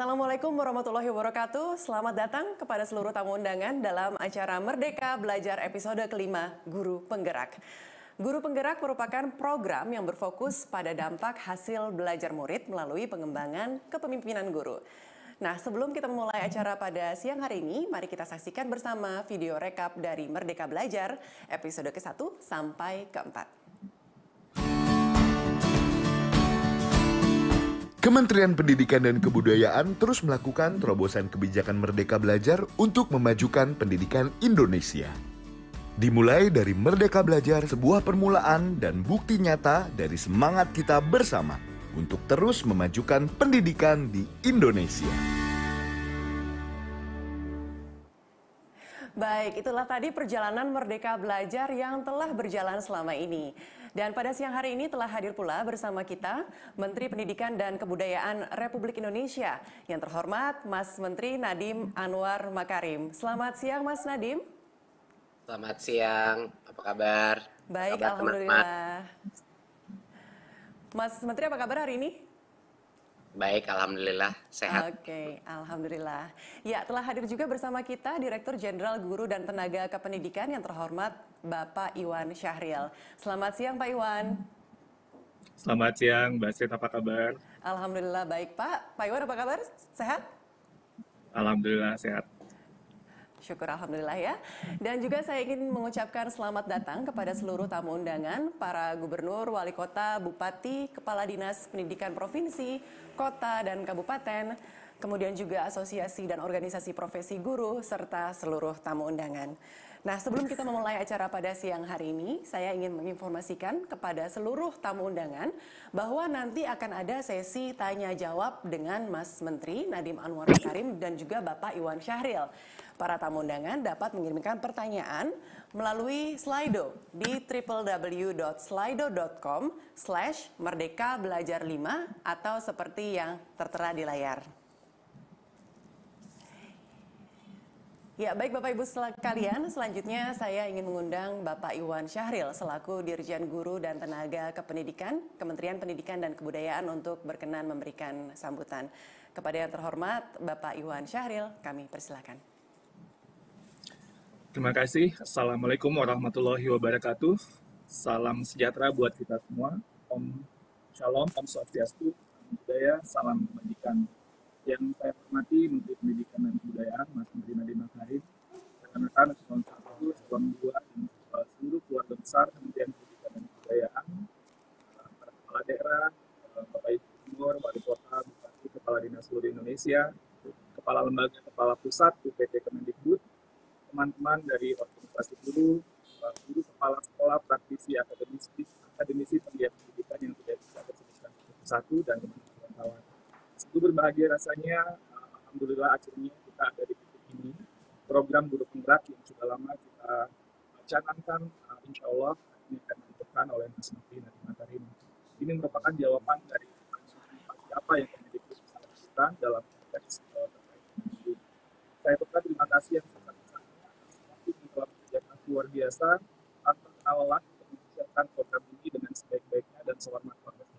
Assalamualaikum warahmatullahi wabarakatuh. Selamat datang kepada seluruh tamu undangan dalam acara Merdeka Belajar episode kelima, Guru Penggerak. Guru Penggerak merupakan program yang berfokus pada dampak hasil belajar murid melalui pengembangan kepemimpinan guru. Nah, sebelum kita memulai acara pada siang hari ini, mari kita saksikan bersama video rekap dari Merdeka Belajar episode ke-1 sampai ke-4. Kementerian Pendidikan dan Kebudayaan terus melakukan terobosan kebijakan Merdeka Belajar untuk memajukan pendidikan Indonesia. Dimulai dari Merdeka Belajar, sebuah permulaan dan bukti nyata dari semangat kita bersama untuk terus memajukan pendidikan di Indonesia. Baik, itulah tadi perjalanan Merdeka Belajar yang telah berjalan selama ini. Dan pada siang hari ini telah hadir pula bersama kita Menteri Pendidikan dan Kebudayaan Republik Indonesia yang terhormat Mas Menteri Nadiem Anwar Makarim. Selamat siang Mas Nadiem. Selamat siang, apa kabar? Baik, apa kabar, alhamdulillah. Mas Menteri apa kabar hari ini? Baik, alhamdulillah, sehat. Oke, alhamdulillah. Ya, telah hadir juga bersama kita Direktur Jenderal Guru dan Tenaga Kependidikan yang terhormat Bapak Iwan Syahril. Selamat siang Pak Iwan. Selamat siang, Mbak Srit, apa kabar? Alhamdulillah baik Pak. Pak Iwan apa kabar? Sehat? Alhamdulillah sehat. Syukur alhamdulillah ya. Dan juga saya ingin mengucapkan selamat datang kepada seluruh tamu undangan, para gubernur, wali kota, bupati, kepala dinas pendidikan provinsi, kota dan kabupaten, kemudian juga asosiasi dan organisasi profesi guru, serta seluruh tamu undangan. Nah, sebelum kita memulai acara pada siang hari ini, saya ingin menginformasikan kepada seluruh tamu undangan bahwa nanti akan ada sesi tanya jawab dengan Mas Menteri Nadiem Anwar Makarim dan juga Bapak Iwan Syahril. Para tamu undangan dapat mengirimkan pertanyaan melalui Slido di www.slido.com/merdekabelajar5 atau seperti yang tertera di layar. Ya, baik Bapak Ibu sekalian, selanjutnya saya ingin mengundang Bapak Iwan Syahril selaku Dirjen Guru dan Tenaga Kependidikan, Kementerian Pendidikan dan Kebudayaan untuk berkenan memberikan sambutan. Kepada yang terhormat Bapak Iwan Syahril, kami persilakan. Terima kasih. Assalamualaikum warahmatullahi wabarakatuh. Salam sejahtera buat kita semua. Om Shalom, Om Swastiastu, Budaya, salam kebajikan. Yang saya hormati Menteri Pendidikan dan Kebudayaan, Mas Menteri Nadiem Makarim, rekan-rekan Eselon 1, Eselon 2, dan seluruh keluarga besar Kementerian Pendidikan dan Kebudayaan, para kepala daerah, Bapak Ibu Gubernur, Wali Kota, Bupati, Kepala Dinas Seluruh Indonesia, Kepala Lembaga Kepala Pusat, UPT Kemendikbud, teman-teman dari organisasi guru, guru kepala sekolah, praktisi, akademisi penggiat pendidikan yang tidak bisa disebutkan satu dan teman-teman. Sungguh berbahagia rasanya, alhamdulillah akhirnya kita ada di titik ini. Program Guru Penggerak yang sudah lama kita canangkan, insya Allah ini akan dilakukan oleh Mas Menteri Nadiem Makarim. Ini merupakan jawaban dari apa yang Kemendikbud bisa lakukan dalam konteks terkait dengan guru. Saya ucapkan terima kasih yang sebesar-besarnya semakin telah bekerja luar biasa tanpa lelah untuk mempersiapkan program ini dengan sebaik-baiknya dan sehormat-hormatnya.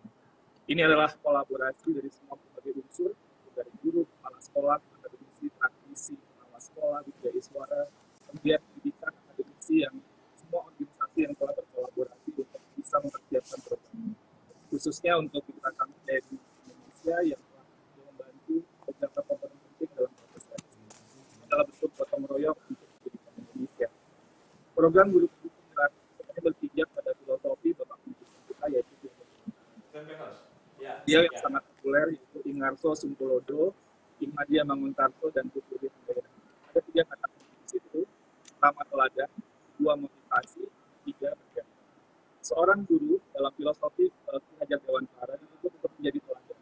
Ini adalah kolaborasi dari semua berbagai unsur, dari guru, kepala sekolah, akademisi, praktisi, kepala sekolah, Widya Iswara, penggiat pendidikan, akademisi, yang semua organisasi yang telah berkolaborasi untuk bisa mempersiapkan program ini. Khususnya untuk kita kami dari Indonesia yang telah membantu beberapa komponen penting dalam proses ini. Adalah bentuk gotong royong untuk pendidikan Indonesia. Program Guru Penggerak sebenarnya berpijak pada filosofi Bapak Pendidikan kita, yaitu dia yang sangat populer, yaitu Ingarso Sungkolodo, Immadia Mangunkarso, dan Putri Handayani. Ada 3 kata kunci di situ. Pertama teladan, 2 motivasi, 3 berjaya. Seorang guru dalam filosofi Ki Hajar Dewantara itu untuk menjadi teladan,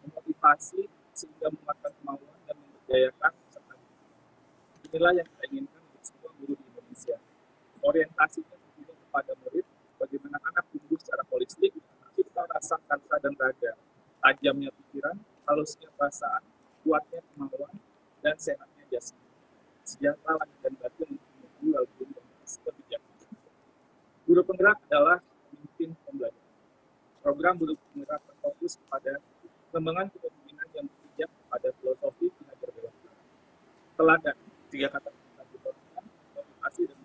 memotivasi sehingga menguatkan kemauan dan memberdayakan peserta didik. Inilah yang kita inginkan untuk semua guru di Indonesia. Orientasinya tidak kepada murid, bagaimana anak tumbuh secara holistik, cipta rasa, karsa, dan raga, tajamnya pikiran, halusnya perasaan, kuatnya kemauan, dan sehatnya jasmani. Sejahtera lahir dan batin untuk menuju walaupun dan kebijaksanaan. Guru Penggerak adalah pemimpin pembelajaran. Program Guru Penggerak berfokus pada pengembangan kepemimpinan yang berpijak pada filosofi teladan. 3 kata tadi, motivasi dan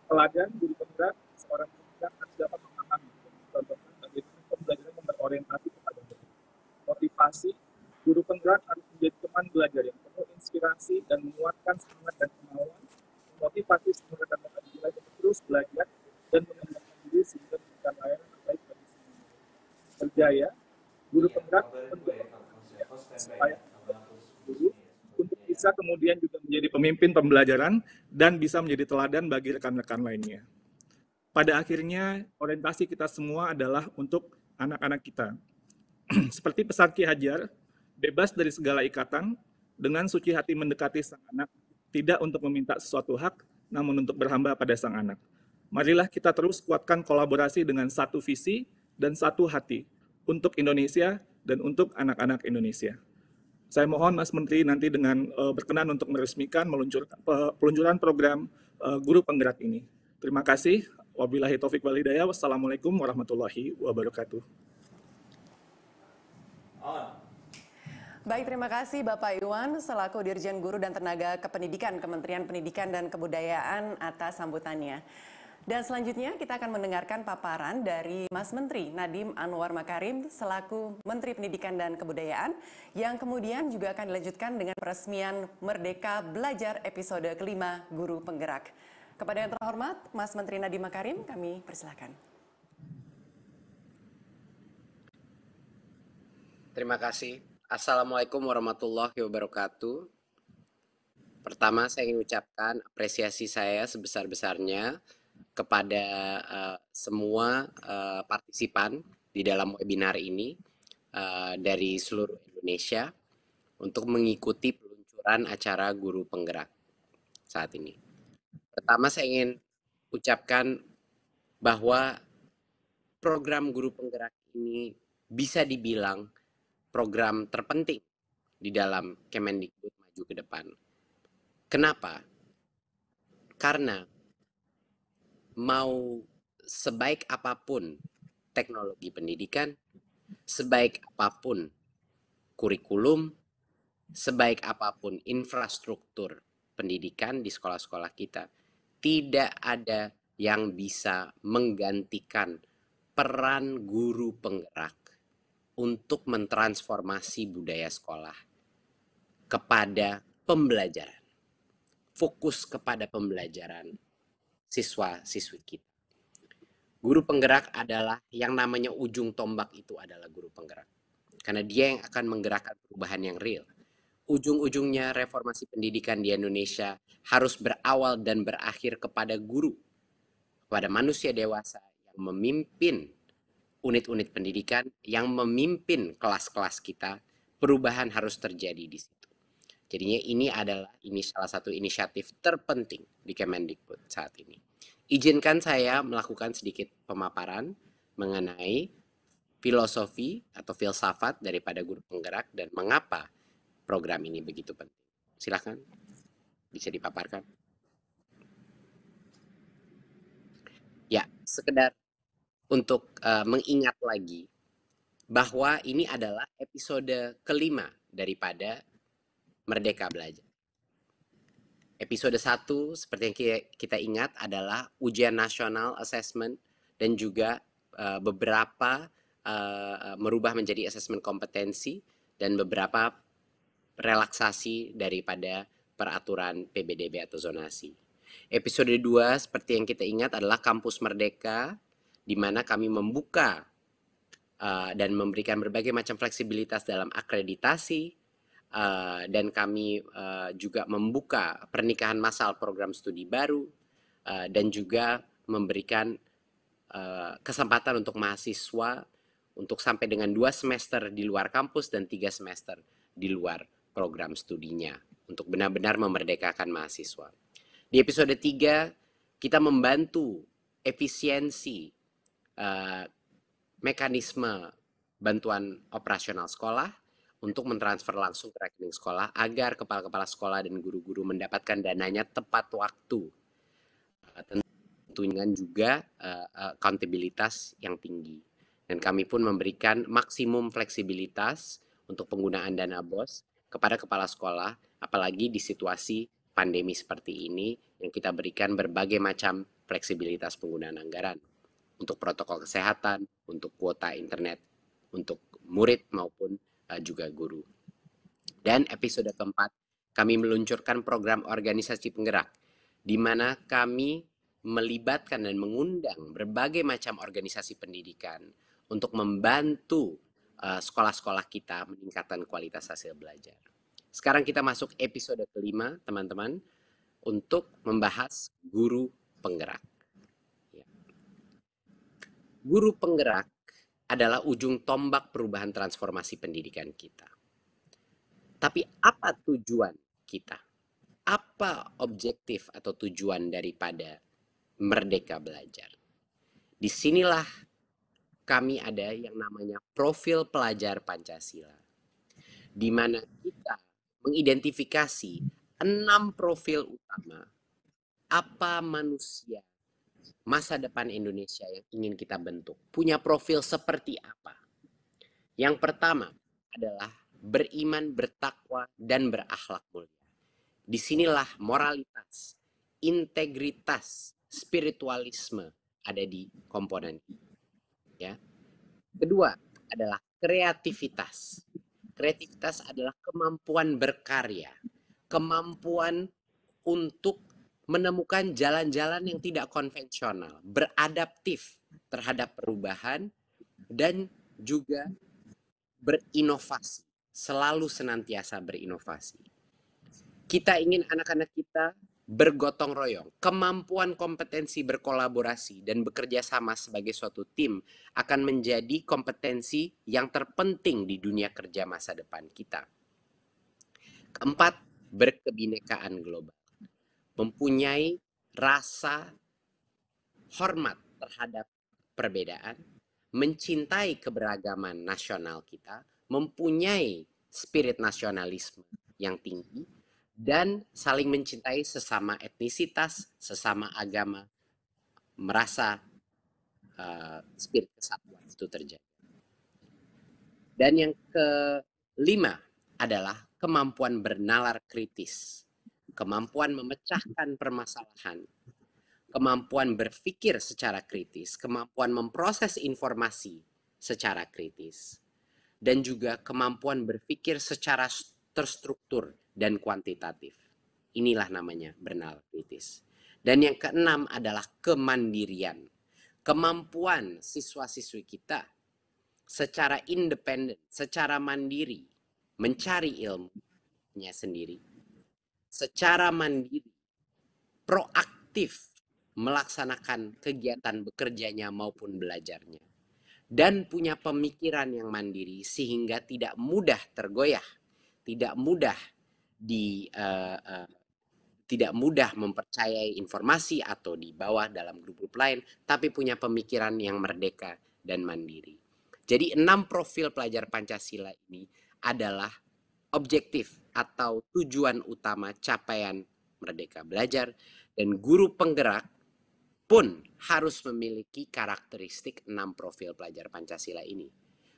teladan. Guru penggerak, seorang penggerak harus dapat memahami dan mencontohkan bagaimana pembelajaran yang berorientasi kepada murid. Motivasi, guru penggerak harus menjadi teman belajar yang penuh inspirasi dan menguatkan semangat dan kemauan, memotivasi semua rekan-rekan belajar untuk terus belajar dan mengembangkan diri sehingga memberikan layanan terbaik bagi semua. Berjaya, guru penggerak mendorong supaya guru untuk bisa kemudian juga menjadi pemimpin pembelajaran dan bisa menjadi teladan bagi rekan-rekan lainnya. Pada akhirnya, orientasi kita semua adalah untuk anak-anak kita. Seperti pesan Ki Hajar, bebas dari segala ikatan, dengan suci hati mendekati sang anak, tidak untuk meminta sesuatu hak, namun untuk berhamba pada sang anak. Marilah kita terus kuatkan kolaborasi dengan satu visi dan satu hati untuk Indonesia dan untuk anak-anak Indonesia. Saya mohon Mas Menteri nanti dengan berkenan untuk meresmikan peluncuran program guru penggerak ini. Terima kasih. Wabillahi taufik wal hidayah. Wassalamualaikum warahmatullahi wabarakatuh. Baik, terima kasih Bapak Iwan selaku Dirjen Guru dan Tenaga Kependidikan Kementerian Pendidikan dan Kebudayaan atas sambutannya. Dan selanjutnya kita akan mendengarkan paparan dari Mas Menteri Nadiem Anwar Makarim selaku Menteri Pendidikan dan Kebudayaan yang kemudian juga akan dilanjutkan dengan peresmian Merdeka Belajar episode kelima Guru Penggerak. Kepada yang terhormat Mas Menteri Nadiem Makarim, kami persilakan. Terima kasih. Assalamualaikum warahmatullahi wabarakatuh. Pertama, saya ingin ucapkan apresiasi saya sebesar-besarnya kepada semua partisipan di dalam webinar ini dari seluruh Indonesia untuk mengikuti peluncuran acara Guru Penggerak saat ini. Pertama, saya ingin ucapkan bahwa program Guru Penggerak ini bisa dibilang program terpenting di dalam Kemendikbud maju ke depan. Kenapa? Karena mau sebaik apapun teknologi pendidikan, sebaik apapun kurikulum, sebaik apapun infrastruktur pendidikan di sekolah-sekolah kita, tidak ada yang bisa menggantikan peran guru penggerak untuk mentransformasi budaya sekolah kepada pembelajaran. Fokus kepada pembelajaran siswa-siswi kita. Guru penggerak adalah yang namanya ujung tombak itu adalah guru penggerak. Karena dia yang akan menggerakkan perubahan yang real. Ujung-ujungnya reformasi pendidikan di Indonesia harus berawal dan berakhir kepada guru. Kepada manusia dewasa yang memimpin unit-unit pendidikan, yang memimpin kelas-kelas kita. Perubahan harus terjadi di situ. Jadinya ini salah satu inisiatif terpenting di Kemendikbud saat ini. Izinkan saya melakukan sedikit pemaparan mengenai filosofi atau filsafat daripada guru penggerak dan mengapa program ini begitu penting. Silakan, bisa dipaparkan. Ya, sekedar untuk mengingat lagi bahwa ini adalah episode kelima daripada Merdeka Belajar. Episode 1 seperti yang kita ingat adalah ujian nasional assessment dan juga beberapa merubah menjadi asesmen kompetensi dan beberapa relaksasi daripada peraturan PBDB atau zonasi. Episode 2 seperti yang kita ingat adalah Kampus Merdeka, di mana kami membuka dan memberikan berbagai macam fleksibilitas dalam akreditasi, dan kami juga membuka pernikahan massal program studi baru, dan juga memberikan kesempatan untuk mahasiswa untuk sampai dengan 2 semester di luar kampus dan 3 semester di luar program studinya untuk benar-benar memerdekakan mahasiswa. Di episode 3 kita membantu efisiensi mekanisme bantuan operasional sekolah untuk mentransfer langsung ke rekening sekolah agar kepala-kepala sekolah dan guru-guru mendapatkan dananya tepat waktu. Tentunya juga accountabilitas yang tinggi. Dan kami pun memberikan maksimum fleksibilitas untuk penggunaan dana BOS kepada kepala sekolah apalagi di situasi pandemi seperti ini yang kita berikan berbagai macam fleksibilitas penggunaan anggaran untuk protokol kesehatan, untuk kuota internet, untuk murid maupun juga guru. Dan episode keempat, kami meluncurkan program organisasi penggerak, di mana kami melibatkan dan mengundang berbagai macam organisasi pendidikan untuk membantu sekolah-sekolah kita meningkatkan kualitas hasil belajar. Sekarang kita masuk episode kelima, teman-teman, untuk membahas guru penggerak. Ya. Guru penggerak adalah ujung tombak perubahan transformasi pendidikan kita. Tapi apa tujuan kita? Apa objektif atau tujuan daripada Merdeka Belajar? Disinilah kami ada yang namanya profil pelajar Pancasila, di mana kita mengidentifikasi 6 profil utama apa manusia masa depan Indonesia yang ingin kita bentuk. Punya profil seperti apa? Yang pertama adalah beriman, bertakwa, dan berakhlak mulia. Disinilah moralitas, integritas, spiritualisme ada di komponen ini. Ya. Kedua adalah kreativitas. Kreativitas adalah kemampuan berkarya, kemampuan untuk menemukan jalan-jalan yang tidak konvensional, beradaptif terhadap perubahan, dan juga berinovasi, selalu senantiasa berinovasi. Kita ingin anak-anak kita bergotong royong, kemampuan kompetensi berkolaborasi dan bekerja sama sebagai suatu tim akan menjadi kompetensi yang terpenting di dunia kerja masa depan kita. Keempat, berkebinekaan global. Mempunyai rasa hormat terhadap perbedaan, mencintai keberagaman nasional kita, mempunyai spirit nasionalisme yang tinggi, dan saling mencintai sesama etnisitas, sesama agama, merasa spirit kesatuan itu terjadi. Dan yang kelima adalah kemampuan bernalar kritis, kemampuan memecahkan permasalahan, kemampuan berpikir secara kritis, kemampuan memproses informasi secara kritis, dan juga kemampuan berpikir secara terstruktur dan kuantitatif. Inilah namanya bernalar kritis. Dan yang keenam adalah kemandirian. Kemampuan siswa-siswi kita secara independen, secara mandiri, mencari ilmunya sendiri. Secara mandiri, proaktif melaksanakan kegiatan bekerjanya maupun belajarnya. Dan punya pemikiran yang mandiri sehingga tidak mudah tergoyah, tidak mudah tidak mudah mempercayai informasi atau dibawa dalam grup-grup lain, tapi punya pemikiran yang merdeka dan mandiri. Jadi 6 profil pelajar Pancasila ini adalah objektif atau tujuan utama capaian Merdeka Belajar, dan guru penggerak pun harus memiliki karakteristik 6 profil pelajar Pancasila ini.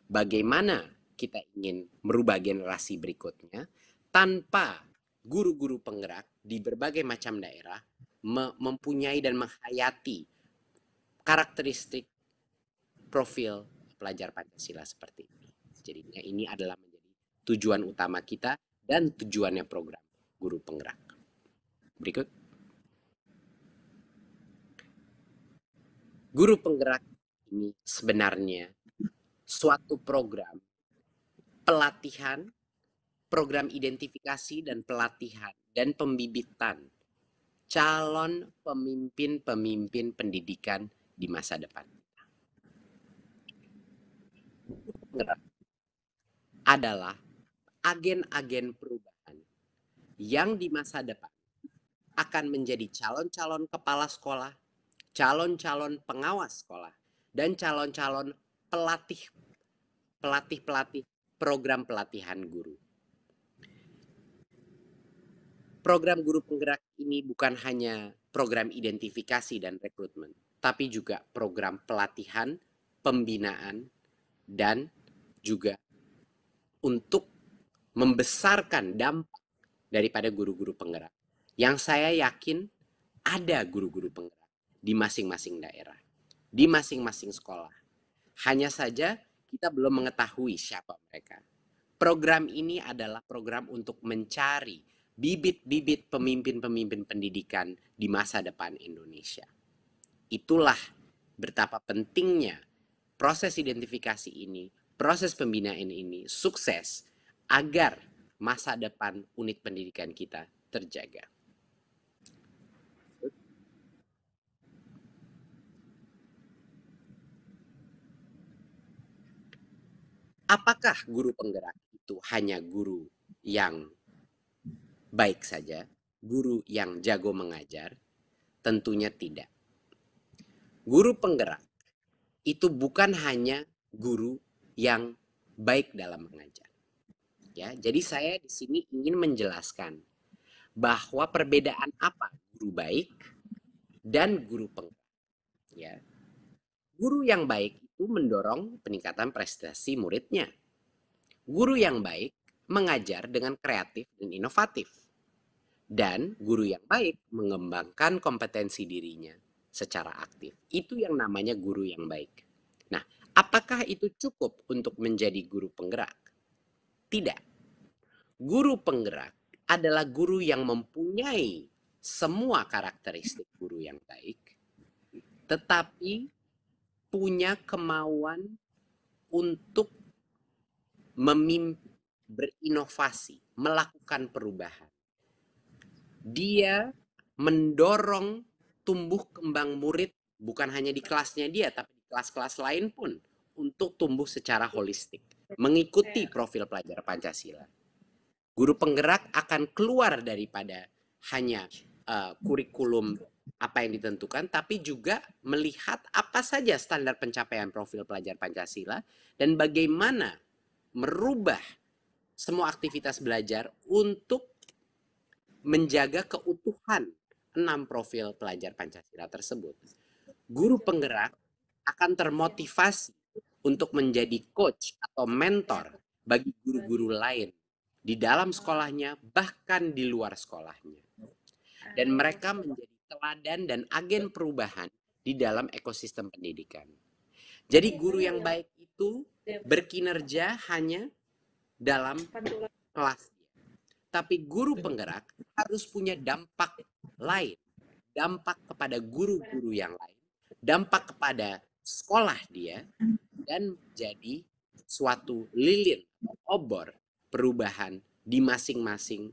Bagaimana kita ingin merubah generasi berikutnya tanpa guru-guru penggerak di berbagai macam daerah mempunyai dan menghayati karakteristik profil pelajar Pancasila seperti ini. Jadinya ini adalah menjadi tujuan utama kita dan tujuannya program guru penggerak. Berikut. Guru penggerak ini sebenarnya suatu program pelatihan, program identifikasi dan pelatihan dan pembibitan calon pemimpin-pemimpin pendidikan di masa depan. Adalah agen-agen perubahan yang di masa depan akan menjadi calon-calon kepala sekolah, calon-calon pengawas sekolah, dan calon-calon pelatih program pelatihan guru. Program guru penggerak ini bukan hanya program identifikasi dan rekrutmen, tapi juga program pelatihan, pembinaan, dan juga untuk membesarkan dampak daripada guru-guru penggerak. Yang saya yakin ada guru-guru penggerak di masing-masing daerah, di masing-masing sekolah. Hanya saja kita belum mengetahui siapa mereka. Program ini adalah program untuk mencari bibit-bibit pemimpin-pemimpin pendidikan di masa depan Indonesia. Itulah betapa pentingnya proses identifikasi ini, proses pembinaan ini sukses agar masa depan unit pendidikan kita terjaga. Apakah guru penggerak itu hanya guru yang baik saja, guru yang jago mengajar? Tentunya tidak. Guru penggerak itu bukan hanya guru yang baik dalam mengajar. Ya, jadi saya di sini ingin menjelaskan bahwa perbedaan apa guru baik dan guru penggerak. Ya. Guru yang baik itu mendorong peningkatan prestasi muridnya. Guru yang baik mengajar dengan kreatif dan inovatif. Dan guru yang baik mengembangkan kompetensi dirinya secara aktif. Itu yang namanya guru yang baik. Nah, apakah itu cukup untuk menjadi guru penggerak? Tidak. Guru penggerak adalah guru yang mempunyai semua karakteristik guru yang baik, tetapi punya kemauan untuk berinovasi, melakukan perubahan. Dia mendorong tumbuh kembang murid bukan hanya di kelasnya dia, tapi di kelas-kelas lain pun untuk tumbuh secara holistik, mengikuti profil pelajar Pancasila. Guru penggerak akan keluar daripada hanya kurikulum apa yang ditentukan, tapi juga melihat apa saja standar pencapaian profil pelajar Pancasila dan bagaimana merubah semua aktivitas belajar untuk menjaga keutuhan 6 profil pelajar Pancasila tersebut. Guru penggerak akan termotivasi untuk menjadi coach atau mentor bagi guru-guru lain di dalam sekolahnya, bahkan di luar sekolahnya. Dan mereka menjadi teladan dan agen perubahan di dalam ekosistem pendidikan. Jadi guru yang baik itu berkinerja hanya dalam kelas. Tapi guru penggerak harus punya dampak lain. Dampak kepada guru-guru yang lain. Dampak kepada sekolah dia. Dan jadi suatu lilin, obor perubahan di masing-masing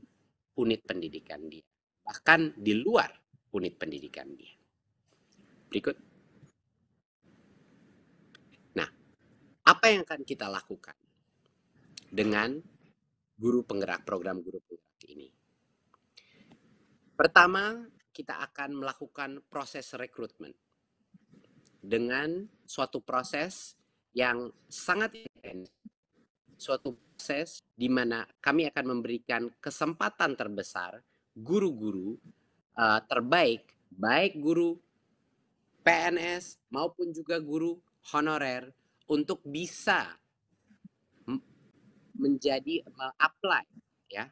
unit pendidikan dia. Bahkan di luar unit pendidikan dia. Berikut. Nah, apa yang akan kita lakukan dengan guru penggerak, program guru penggerak ini? Pertama, kita akan melakukan proses rekrutmen dengan suatu proses yang sangat intens, suatu proses di mana kami akan memberikan kesempatan terbesar guru-guru terbaik, baik guru PNS maupun juga guru honorer untuk bisa menjadi apply, ya,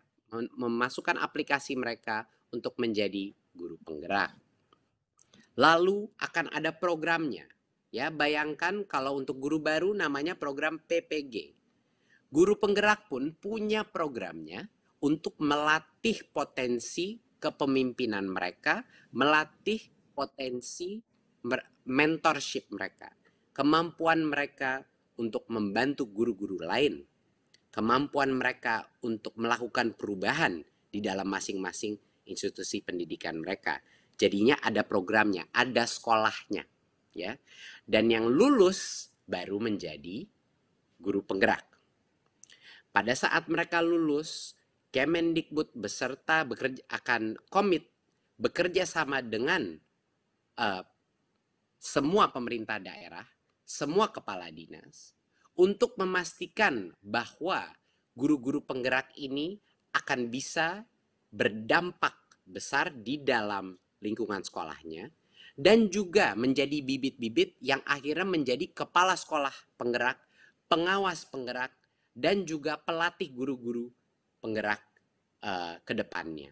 memasukkan aplikasi mereka untuk menjadi guru penggerak. Lalu akan ada programnya, ya. Bayangkan kalau untuk guru baru namanya program PPG. Guru penggerak pun punya programnya untuk melatih potensi kepemimpinan mereka, melatih potensi mentorship mereka, kemampuan mereka untuk membantu guru-guru lain, kemampuan mereka untuk melakukan perubahan di dalam masing-masing institusi pendidikan mereka. Jadinya ada programnya, ada sekolahnya, ya. Dan yang lulus baru menjadi guru penggerak. Pada saat mereka lulus, Kemendikbud beserta akan komit bekerja sama dengan semua pemerintah daerah, semua kepala dinas, untuk memastikan bahwa guru-guru penggerak ini akan bisa berdampak besar di dalam lingkungan sekolahnya, dan juga menjadi bibit-bibit yang akhirnya menjadi kepala sekolah penggerak, pengawas penggerak, dan juga pelatih guru-guru penggerak ke depannya.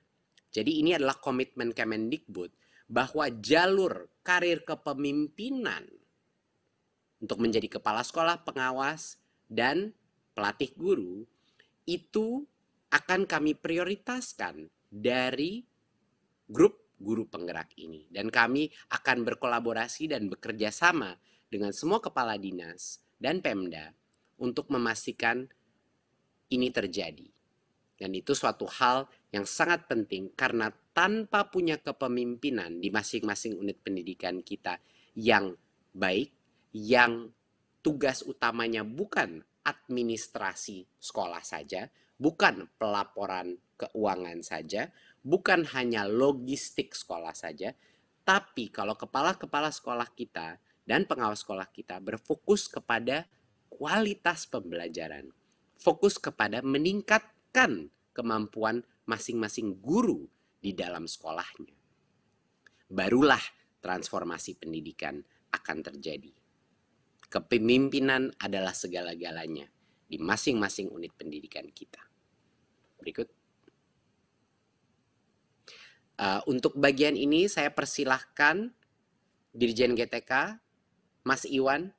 Jadi ini adalah komitmen Kemendikbud bahwa jalur karir kepemimpinan untuk menjadi kepala sekolah, pengawas, dan pelatih guru itu akan kami prioritaskan dari grup guru penggerak ini. Dan kami akan berkolaborasi dan bekerja sama dengan semua kepala dinas dan Pemda untuk memastikan ini terjadi. Dan itu suatu hal yang sangat penting karena tanpa punya kepemimpinan di masing-masing unit pendidikan kita yang baik, yang tugas utamanya bukan administrasi sekolah saja, bukan pelaporan keuangan saja, bukan hanya logistik sekolah saja, tapi kalau kepala-kepala sekolah kita dan pengawas sekolah kita berfokus kepada kualitas pembelajaran, fokus kepada meningkatkan kemampuan masing-masing guru di dalam sekolahnya, barulah transformasi pendidikan akan terjadi. Kepemimpinan adalah segala-galanya di masing-masing unit pendidikan kita. Berikut. Untuk bagian ini saya persilahkan Dirjen GTK, Mas Iwan,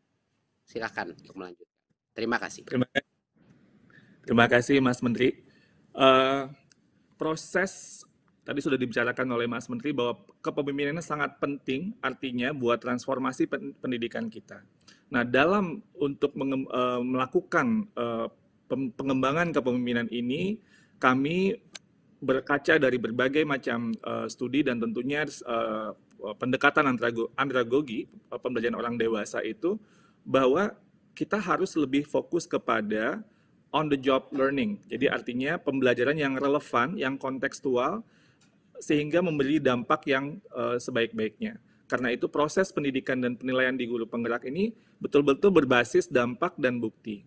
silakan untuk melanjutkan. Terima kasih. Terima kasih Mas Menteri. Proses tadi sudah dibicarakan oleh Mas Menteri bahwa kepemimpinannya sangat penting artinya buat transformasi pendidikan kita. Nah, dalam untuk melakukan pengembangan kepemimpinan ini, kami berkaca dari berbagai macam studi dan tentunya pendekatan andragogi pembelajaran orang dewasa itu, bahwa kita harus lebih fokus kepada on the job learning. Jadi artinya pembelajaran yang relevan, yang kontekstual, sehingga memberi dampak yang sebaik-baiknya. Karena itu proses pendidikan dan penilaian di guru penggerak ini betul-betul berbasis dampak dan bukti.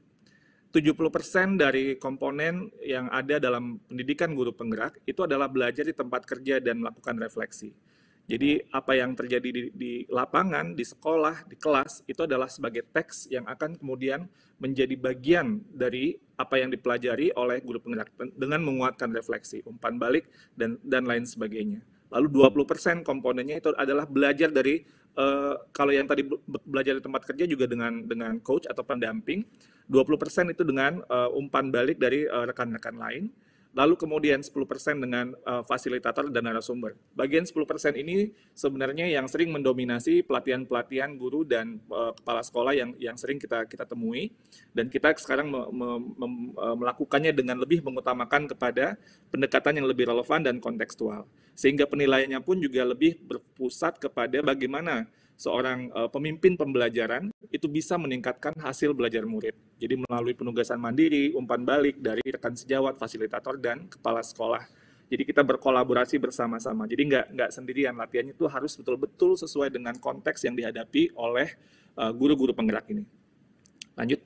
70% dari komponen yang ada dalam pendidikan guru penggerak itu adalah belajar di tempat kerja dan melakukan refleksi. Jadi apa yang terjadi di lapangan, di sekolah, di kelas, itu adalah sebagai teks yang akan kemudian menjadi bagian dari apa yang dipelajari oleh guru penggerak dengan menguatkan refleksi, umpan balik, dan lain sebagainya. Lalu 20% komponennya itu adalah belajar dari, kalau yang tadi belajar di tempat kerja juga dengan coach atau pendamping, 20% itu dengan umpan balik dari rekan-rekan lain, lalu kemudian 10% dengan fasilitator dan narasumber. Bagian 10% ini sebenarnya yang sering mendominasi pelatihan-pelatihan guru dan kepala sekolah yang sering kita temui, dan kita sekarang melakukannya dengan lebih mengutamakan kepada pendekatan yang lebih relevan dan kontekstual. Sehingga penilaiannya pun juga lebih berpusat kepada bagaimana seorang pemimpin pembelajaran itu bisa meningkatkan hasil belajar murid. Jadi melalui penugasan mandiri, umpan balik dari rekan sejawat, fasilitator, dan kepala sekolah. Jadi kita berkolaborasi bersama-sama. Jadi nggak sendirian, latihannya itu harus betul-betul sesuai dengan konteks yang dihadapi oleh guru-guru penggerak ini. Lanjut.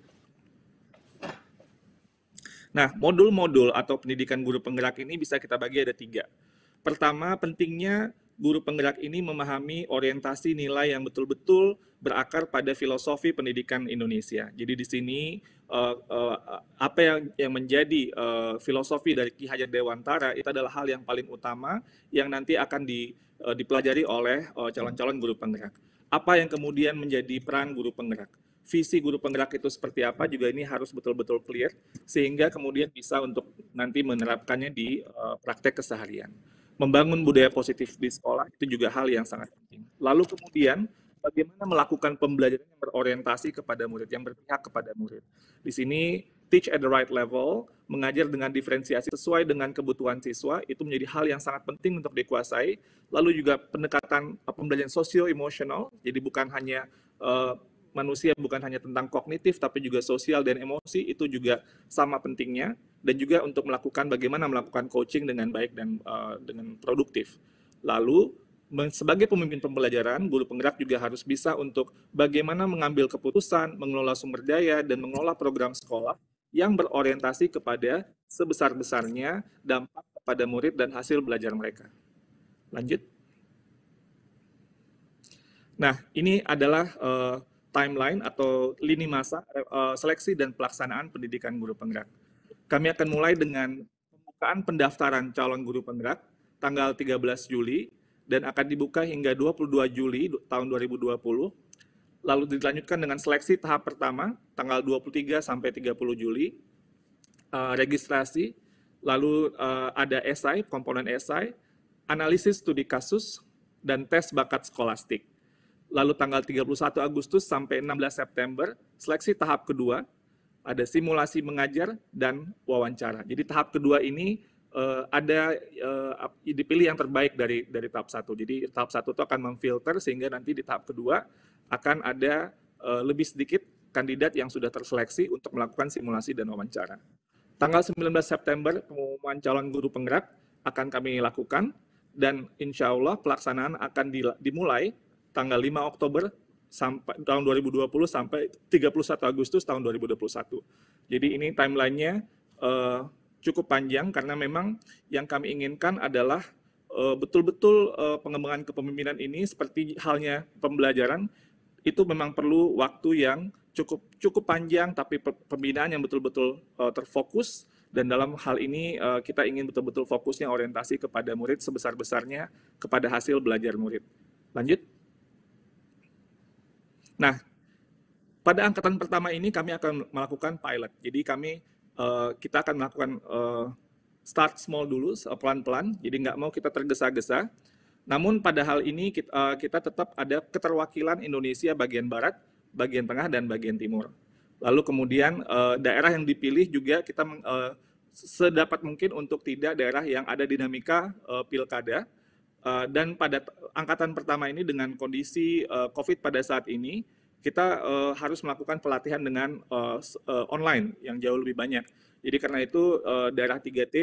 Nah, modul-modul atau pendidikan guru penggerak ini bisa kita bagi ada 3. Pertama, pentingnya guru penggerak ini memahami orientasi nilai yang betul-betul berakar pada filosofi pendidikan Indonesia. Jadi di sini apa yang menjadi filosofi dari Ki Hajar Dewantara itu adalah hal yang paling utama yang nanti akan dipelajari oleh calon-calon guru penggerak. Apa yang kemudian menjadi peran guru penggerak? Visi guru penggerak itu seperti apa juga ini harus betul-betul clear sehingga kemudian bisa untuk nanti menerapkannya di praktek keseharian. Membangun budaya positif di sekolah itu juga hal yang sangat penting. Lalu kemudian bagaimana melakukan pembelajaran yang berorientasi kepada murid, yang berpihak kepada murid. Di sini teach at the right level, mengajar dengan diferensiasi sesuai dengan kebutuhan siswa, itu menjadi hal yang sangat penting untuk dikuasai. Lalu juga pendekatan pembelajaran sosio-emosional, jadi bukan hanya manusia bukan hanya tentang kognitif, tapi juga sosial dan emosi, itu juga sama pentingnya. Dan juga untuk melakukan bagaimana melakukan coaching dengan baik dan dengan produktif. Lalu, sebagai pemimpin pembelajaran, guru penggerak juga harus bisa untuk bagaimana mengambil keputusan, mengelola sumber daya, dan mengelola program sekolah yang berorientasi kepada sebesar-besarnya dampak kepada murid dan hasil belajar mereka. Lanjut. Nah, ini adalah timeline atau lini masa seleksi dan pelaksanaan pendidikan guru penggerak. Kami akan mulai dengan pembukaan pendaftaran calon guru penggerak tanggal 13 Juli dan akan dibuka hingga 22 Juli tahun 2020. Lalu dilanjutkan dengan seleksi tahap pertama tanggal 23 sampai 30 Juli, registrasi, lalu ada esai, komponen esai, analisis studi kasus, dan tes bakat skolastik. Lalu tanggal 31 Agustus sampai 16 September, seleksi tahap kedua, ada simulasi mengajar dan wawancara. Jadi tahap kedua ini dipilih yang terbaik dari tahap satu. Jadi tahap satu itu akan memfilter sehingga nanti di tahap kedua akan ada lebih sedikit kandidat yang sudah terseleksi untuk melakukan simulasi dan wawancara. Tanggal 19 September pengumuman calon guru penggerak akan kami lakukan dan insya Allah pelaksanaan akan dimulai tanggal 5 Oktober sampai tahun 2020 sampai 31 Agustus tahun 2021. Jadi ini timelinenya cukup panjang karena memang yang kami inginkan adalah betul-betul pengembangan kepemimpinan ini seperti halnya pembelajaran itu memang perlu waktu yang cukup panjang, tapi pembinaan yang betul-betul terfokus, dan dalam hal ini kita ingin betul-betul fokusnya orientasi kepada murid sebesar-besarnya kepada hasil belajar murid. Lanjut. Nah, pada angkatan pertama ini kami akan melakukan pilot. Jadi kita akan melakukan start small dulu, pelan-pelan. Jadi nggak mau kita tergesa-gesa. Namun pada hal ini kita tetap ada keterwakilan Indonesia bagian barat, bagian tengah, dan bagian timur. Lalu kemudian daerah yang dipilih juga kita sedapat mungkin untuk tidak daerah yang ada dinamika pilkada. Dan pada angkatan pertama ini dengan kondisi COVID pada saat ini, kita harus melakukan pelatihan dengan online yang jauh lebih banyak. Jadi karena itu daerah 3T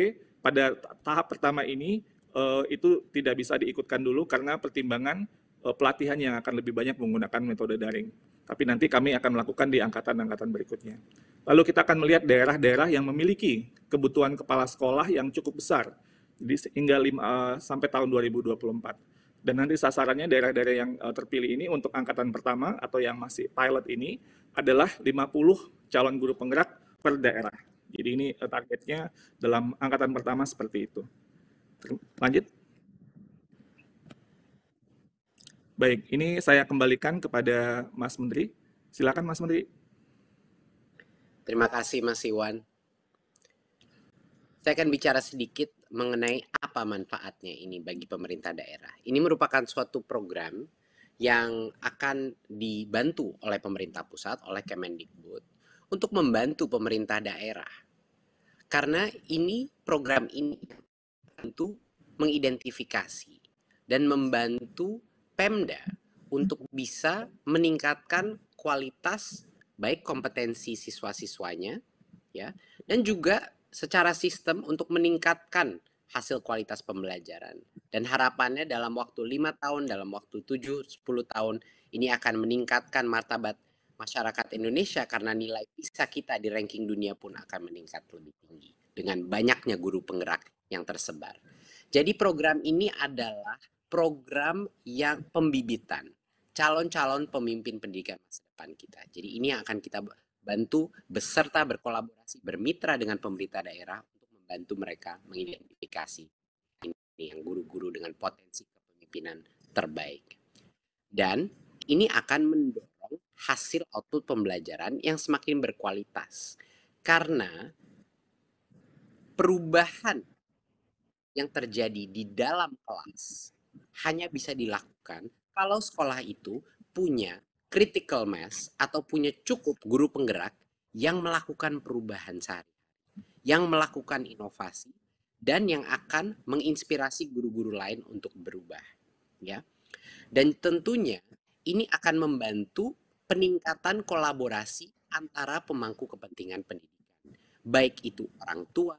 pada tahap pertama ini itu tidak bisa diikutkan dulu karena pertimbangan pelatihan yang akan lebih banyak menggunakan metode daring. Tapi nanti kami akan melakukan di angkatan-angkatan berikutnya. Lalu kita akan melihat daerah-daerah yang memiliki kebutuhan kepala sekolah yang cukup besar. Jadi hingga sampai tahun 2024. Dan nanti sasarannya daerah-daerah yang terpilih ini untuk angkatan pertama atau yang masih pilot ini adalah 50 calon guru penggerak per daerah. Jadi ini targetnya dalam angkatan pertama seperti itu. Lanjut. Baik, ini saya kembalikan kepada Mas Menteri. Silakan Mas Menteri. Terima kasih Mas Iwan. Saya akan bicara sedikit mengenai apa manfaatnya ini bagi pemerintah daerah. Ini merupakan suatu program yang akan dibantu oleh pemerintah pusat, oleh Kemendikbud, untuk membantu pemerintah daerah. Karena program ini membantu mengidentifikasi dan membantu Pemda untuk bisa meningkatkan kualitas baik kompetensi siswa-siswanya, ya, dan juga secara sistem untuk meningkatkan hasil kualitas pembelajaran. Dan harapannya dalam waktu 5 tahun, dalam waktu 7-10 tahun, ini akan meningkatkan martabat masyarakat Indonesia karena nilai PISA kita di ranking dunia pun akan meningkat lebih tinggi dengan banyaknya guru penggerak yang tersebar. Jadi program ini adalah program yang pembibitan calon-calon pemimpin pendidikan masa depan kita. Jadi ini yang akan kita bantu beserta berkolaborasi bermitra dengan pemerintah daerah untuk membantu mereka mengidentifikasi ini yang guru-guru dengan potensi kepemimpinan terbaik. Dan ini akan mendorong hasil output pembelajaran yang semakin berkualitas. Karena perubahan yang terjadi di dalam kelas hanya bisa dilakukan kalau sekolah itu punya critical mass atau punya cukup guru penggerak yang melakukan perubahan sehari-hari, yang melakukan inovasi dan yang akan menginspirasi guru-guru lain untuk berubah, ya. Dan tentunya ini akan membantu peningkatan kolaborasi antara pemangku kepentingan pendidikan, baik itu orang tua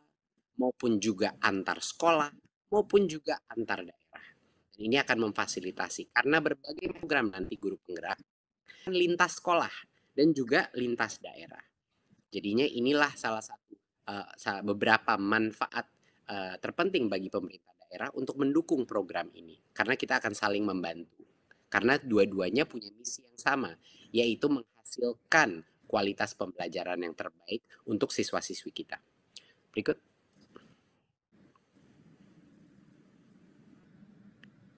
maupun juga antar sekolah maupun juga antar daerah. Dan ini akan memfasilitasi karena berbagai program nanti guru penggerak lintas sekolah dan juga lintas daerah. Jadinya inilah salah satu beberapa manfaat terpenting bagi pemerintah daerah untuk mendukung program ini. Karena kita akan saling membantu. Karena dua-duanya punya misi yang sama, yaitu menghasilkan kualitas pembelajaran yang terbaik untuk siswa-siswi kita. Berikut.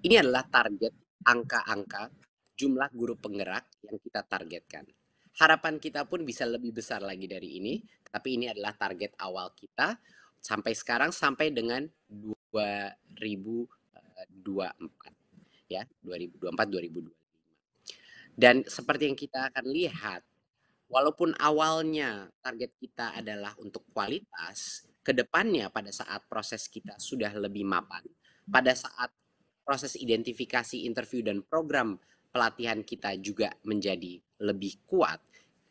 Ini adalah target angka-angka jumlah guru penggerak yang kita targetkan. Harapan kita pun bisa lebih besar lagi dari ini, tapi ini adalah target awal kita sampai sekarang, sampai dengan 2024 ya, 2024-2025. Dan seperti yang kita akan lihat, walaupun awalnya target kita adalah untuk kualitas, kedepannya pada saat proses kita sudah lebih mapan, pada saat proses identifikasi, interview, dan program pelatihan kita juga menjadi lebih kuat,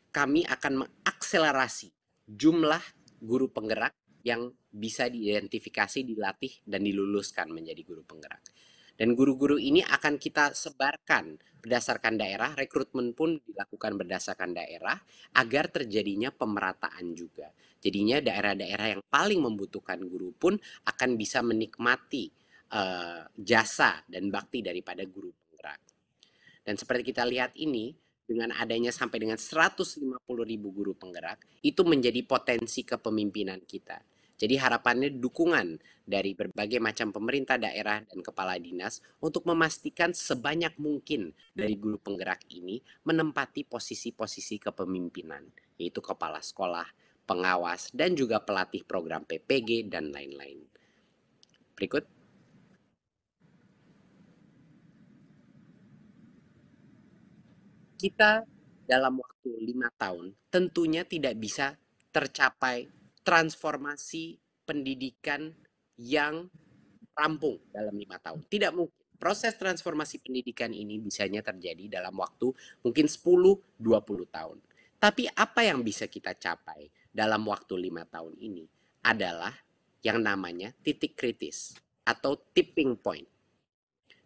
kami akan mengakselerasi jumlah guru penggerak yang bisa diidentifikasi, dilatih, dan diluluskan menjadi guru penggerak. Dan guru-guru ini akan kita sebarkan berdasarkan daerah, rekrutmen pun dilakukan berdasarkan daerah, agar terjadinya pemerataan juga. Jadinya daerah-daerah yang paling membutuhkan guru pun akan bisa menikmati jasa dan bakti daripada guru penggerak. Dan seperti kita lihat ini, dengan adanya sampai dengan 150.000 guru penggerak, itu menjadi potensi kepemimpinan kita. Jadi harapannya dukungan dari berbagai macam pemerintah daerah dan kepala dinas untuk memastikan sebanyak mungkin dari guru penggerak ini menempati posisi-posisi kepemimpinan, yaitu kepala sekolah, pengawas, dan juga pelatih program PPG, dan lain-lain. Berikut. Kita dalam waktu 5 tahun tentunya tidak bisa tercapai transformasi pendidikan yang rampung dalam 5 tahun. Tidak mungkin. Proses transformasi pendidikan ini bisanya terjadi dalam waktu mungkin 10-20 tahun. Tapi apa yang bisa kita capai dalam waktu 5 tahun ini adalah yang namanya titik kritis atau tipping point,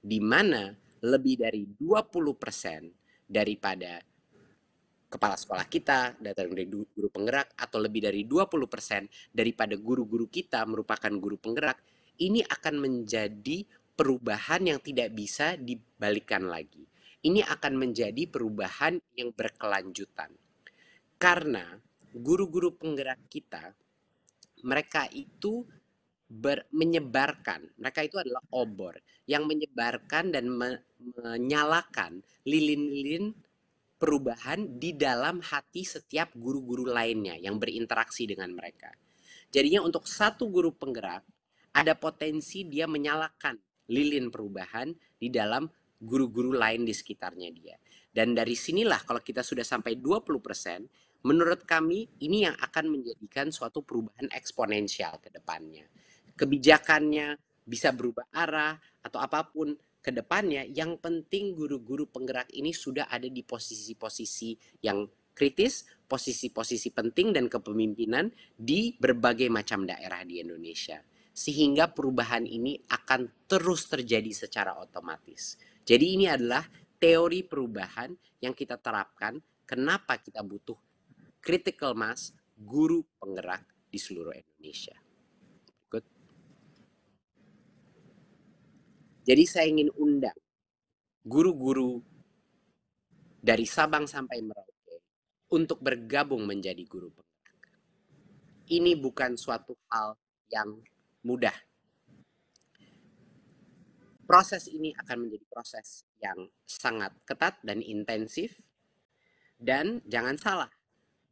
di mana lebih dari 20% daripada kepala sekolah kita datang dari guru penggerak, atau lebih dari 20% daripada guru-guru kita merupakan guru penggerak. Ini akan menjadi perubahan yang tidak bisa dibalikkan lagi. Ini akan menjadi perubahan yang berkelanjutan. Karena guru-guru penggerak kita, mereka itu menyebarkan, mereka itu adalah obor yang menyebarkan dan menyalakan lilin-lilin perubahan di dalam hati setiap guru-guru lainnya yang berinteraksi dengan mereka. Jadinya untuk satu guru penggerak, ada potensi dia menyalakan lilin perubahan di dalam guru-guru lain di sekitarnya dia. Dan dari sinilah kalau kita sudah sampai 20%, menurut kami ini yang akan menjadikan suatu perubahan eksponensial ke depannya. Kebijakannya bisa berubah arah atau apapun ke depannya, yang penting guru-guru penggerak ini sudah ada di posisi-posisi yang kritis, posisi-posisi penting dan kepemimpinan di berbagai macam daerah di Indonesia. Sehingga perubahan ini akan terus terjadi secara otomatis. Jadi ini adalah teori perubahan yang kita terapkan, kenapa kita butuh critical mass guru penggerak di seluruh Indonesia. Jadi saya ingin undang guru-guru dari Sabang sampai Merauke untuk bergabung menjadi guru penggerak. Ini bukan suatu hal yang mudah. Proses ini akan menjadi proses yang sangat ketat dan intensif. Dan jangan salah,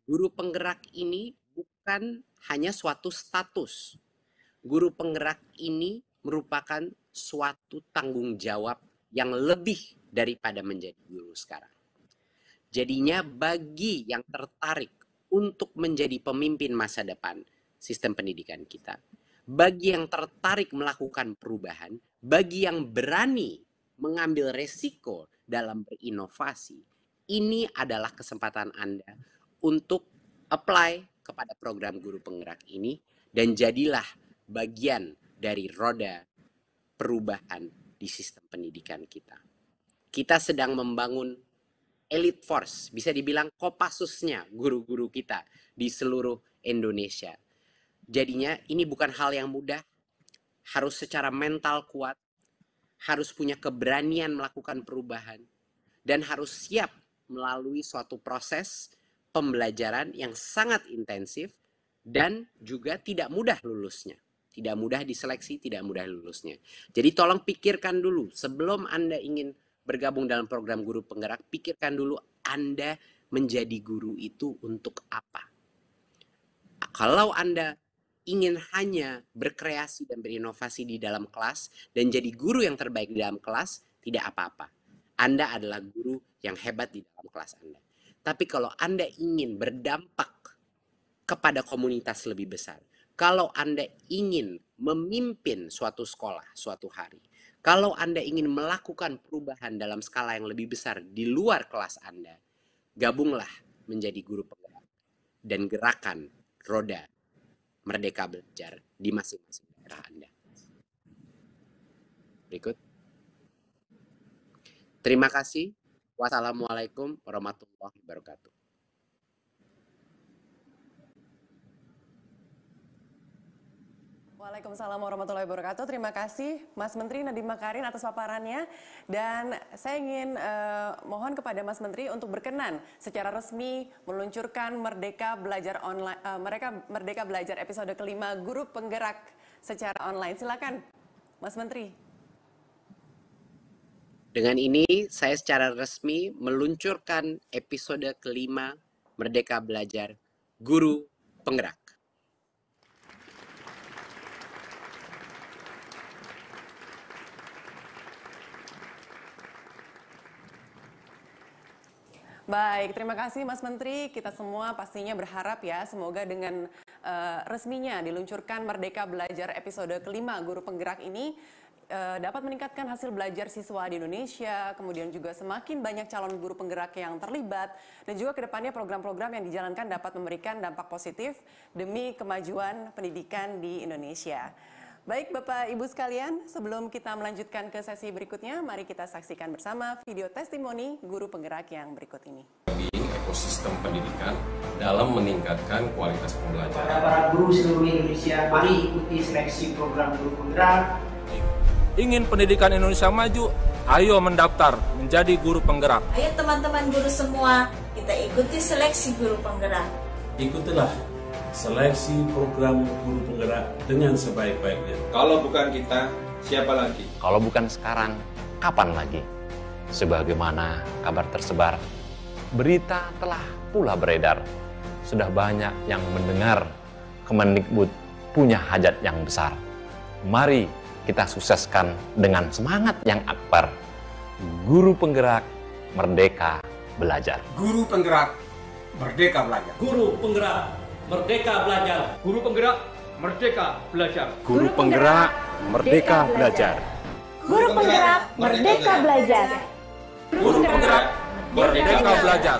guru penggerak ini bukan hanya suatu status. Guru penggerak ini merupakan suatu tanggung jawab yang lebih daripada menjadi guru sekarang. Jadinya bagi yang tertarik untuk menjadi pemimpin masa depan sistem pendidikan kita, bagi yang tertarik melakukan perubahan, bagi yang berani mengambil resiko dalam berinovasi, ini adalah kesempatan Anda untuk apply kepada program guru penggerak ini dan jadilah bagian dari roda perubahan di sistem pendidikan kita. Kita sedang membangun elite force, bisa dibilang Kopassusnya guru-guru kita di seluruh Indonesia. Jadinya ini bukan hal yang mudah, harus secara mental kuat, harus punya keberanian melakukan perubahan, dan harus siap melalui suatu proses pembelajaran yang sangat intensif dan juga tidak mudah lulusnya. tidak mudah diseleksi, tidak mudah lulusnya. Jadi tolong pikirkan dulu sebelum Anda ingin bergabung dalam program guru penggerak, pikirkan dulu Anda menjadi guru itu untuk apa. Kalau Anda ingin hanya berkreasi dan berinovasi di dalam kelas dan jadi guru yang terbaik di dalam kelas, tidak apa-apa. Anda adalah guru yang hebat di dalam kelas Anda. Tapi kalau Anda ingin berdampak kepada komunitas lebih besar, kalau Anda ingin memimpin suatu sekolah suatu hari, kalau Anda ingin melakukan perubahan dalam skala yang lebih besar di luar kelas Anda, gabunglah menjadi guru penggerak dan gerakan roda Merdeka Belajar di masing-masing daerah Anda. Berikut. Terima kasih. Wassalamualaikum warahmatullahi wabarakatuh. Waalaikumsalam warahmatullahi wabarakatuh. Terima kasih Mas Menteri Nadiem Makarim atas paparannya. Dan saya ingin mohon kepada Mas Menteri untuk berkenan secara resmi meluncurkan Merdeka Belajar online, Merdeka Belajar episode kelima Guru Penggerak secara online. Silakan Mas Menteri. Dengan ini saya secara resmi meluncurkan episode kelima Merdeka Belajar Guru Penggerak. Baik, terima kasih Mas Menteri. Kita semua pastinya berharap ya, semoga dengan resminya diluncurkan Merdeka Belajar episode kelima Guru Penggerak ini dapat meningkatkan hasil belajar siswa di Indonesia, kemudian juga semakin banyak calon guru penggerak yang terlibat, dan juga kedepannya program-program yang dijalankan dapat memberikan dampak positif demi kemajuan pendidikan di Indonesia. Baik Bapak Ibu sekalian, sebelum kita melanjutkan ke sesi berikutnya, mari kita saksikan bersama video testimoni guru penggerak yang berikut ini. Ekosistem pendidikan dalam meningkatkan kualitas pembelajaran. Para guru seluruh Indonesia, mari ikuti seleksi program guru penggerak. Ingin pendidikan Indonesia maju, ayo mendaftar menjadi guru penggerak. Ayo teman-teman guru semua, kita ikuti seleksi guru penggerak. Ikutilah seleksi program guru penggerak dengan sebaik-baiknya. Kalau bukan kita, siapa lagi? Kalau bukan sekarang, kapan lagi? Sebagaimana kabar tersebar, berita telah pula beredar. Sudah banyak yang mendengar Kemendikbud punya hajat yang besar. Mari kita sukseskan dengan semangat yang akbar. Guru penggerak, merdeka belajar. Guru penggerak, merdeka belajar. Guru penggerak, merdeka belajar. Guru penggerak, merdeka belajar. Guru penggerak, merdeka belajar. Guru penggerak, merdeka belajar. Guru penggerak, merdeka belajar.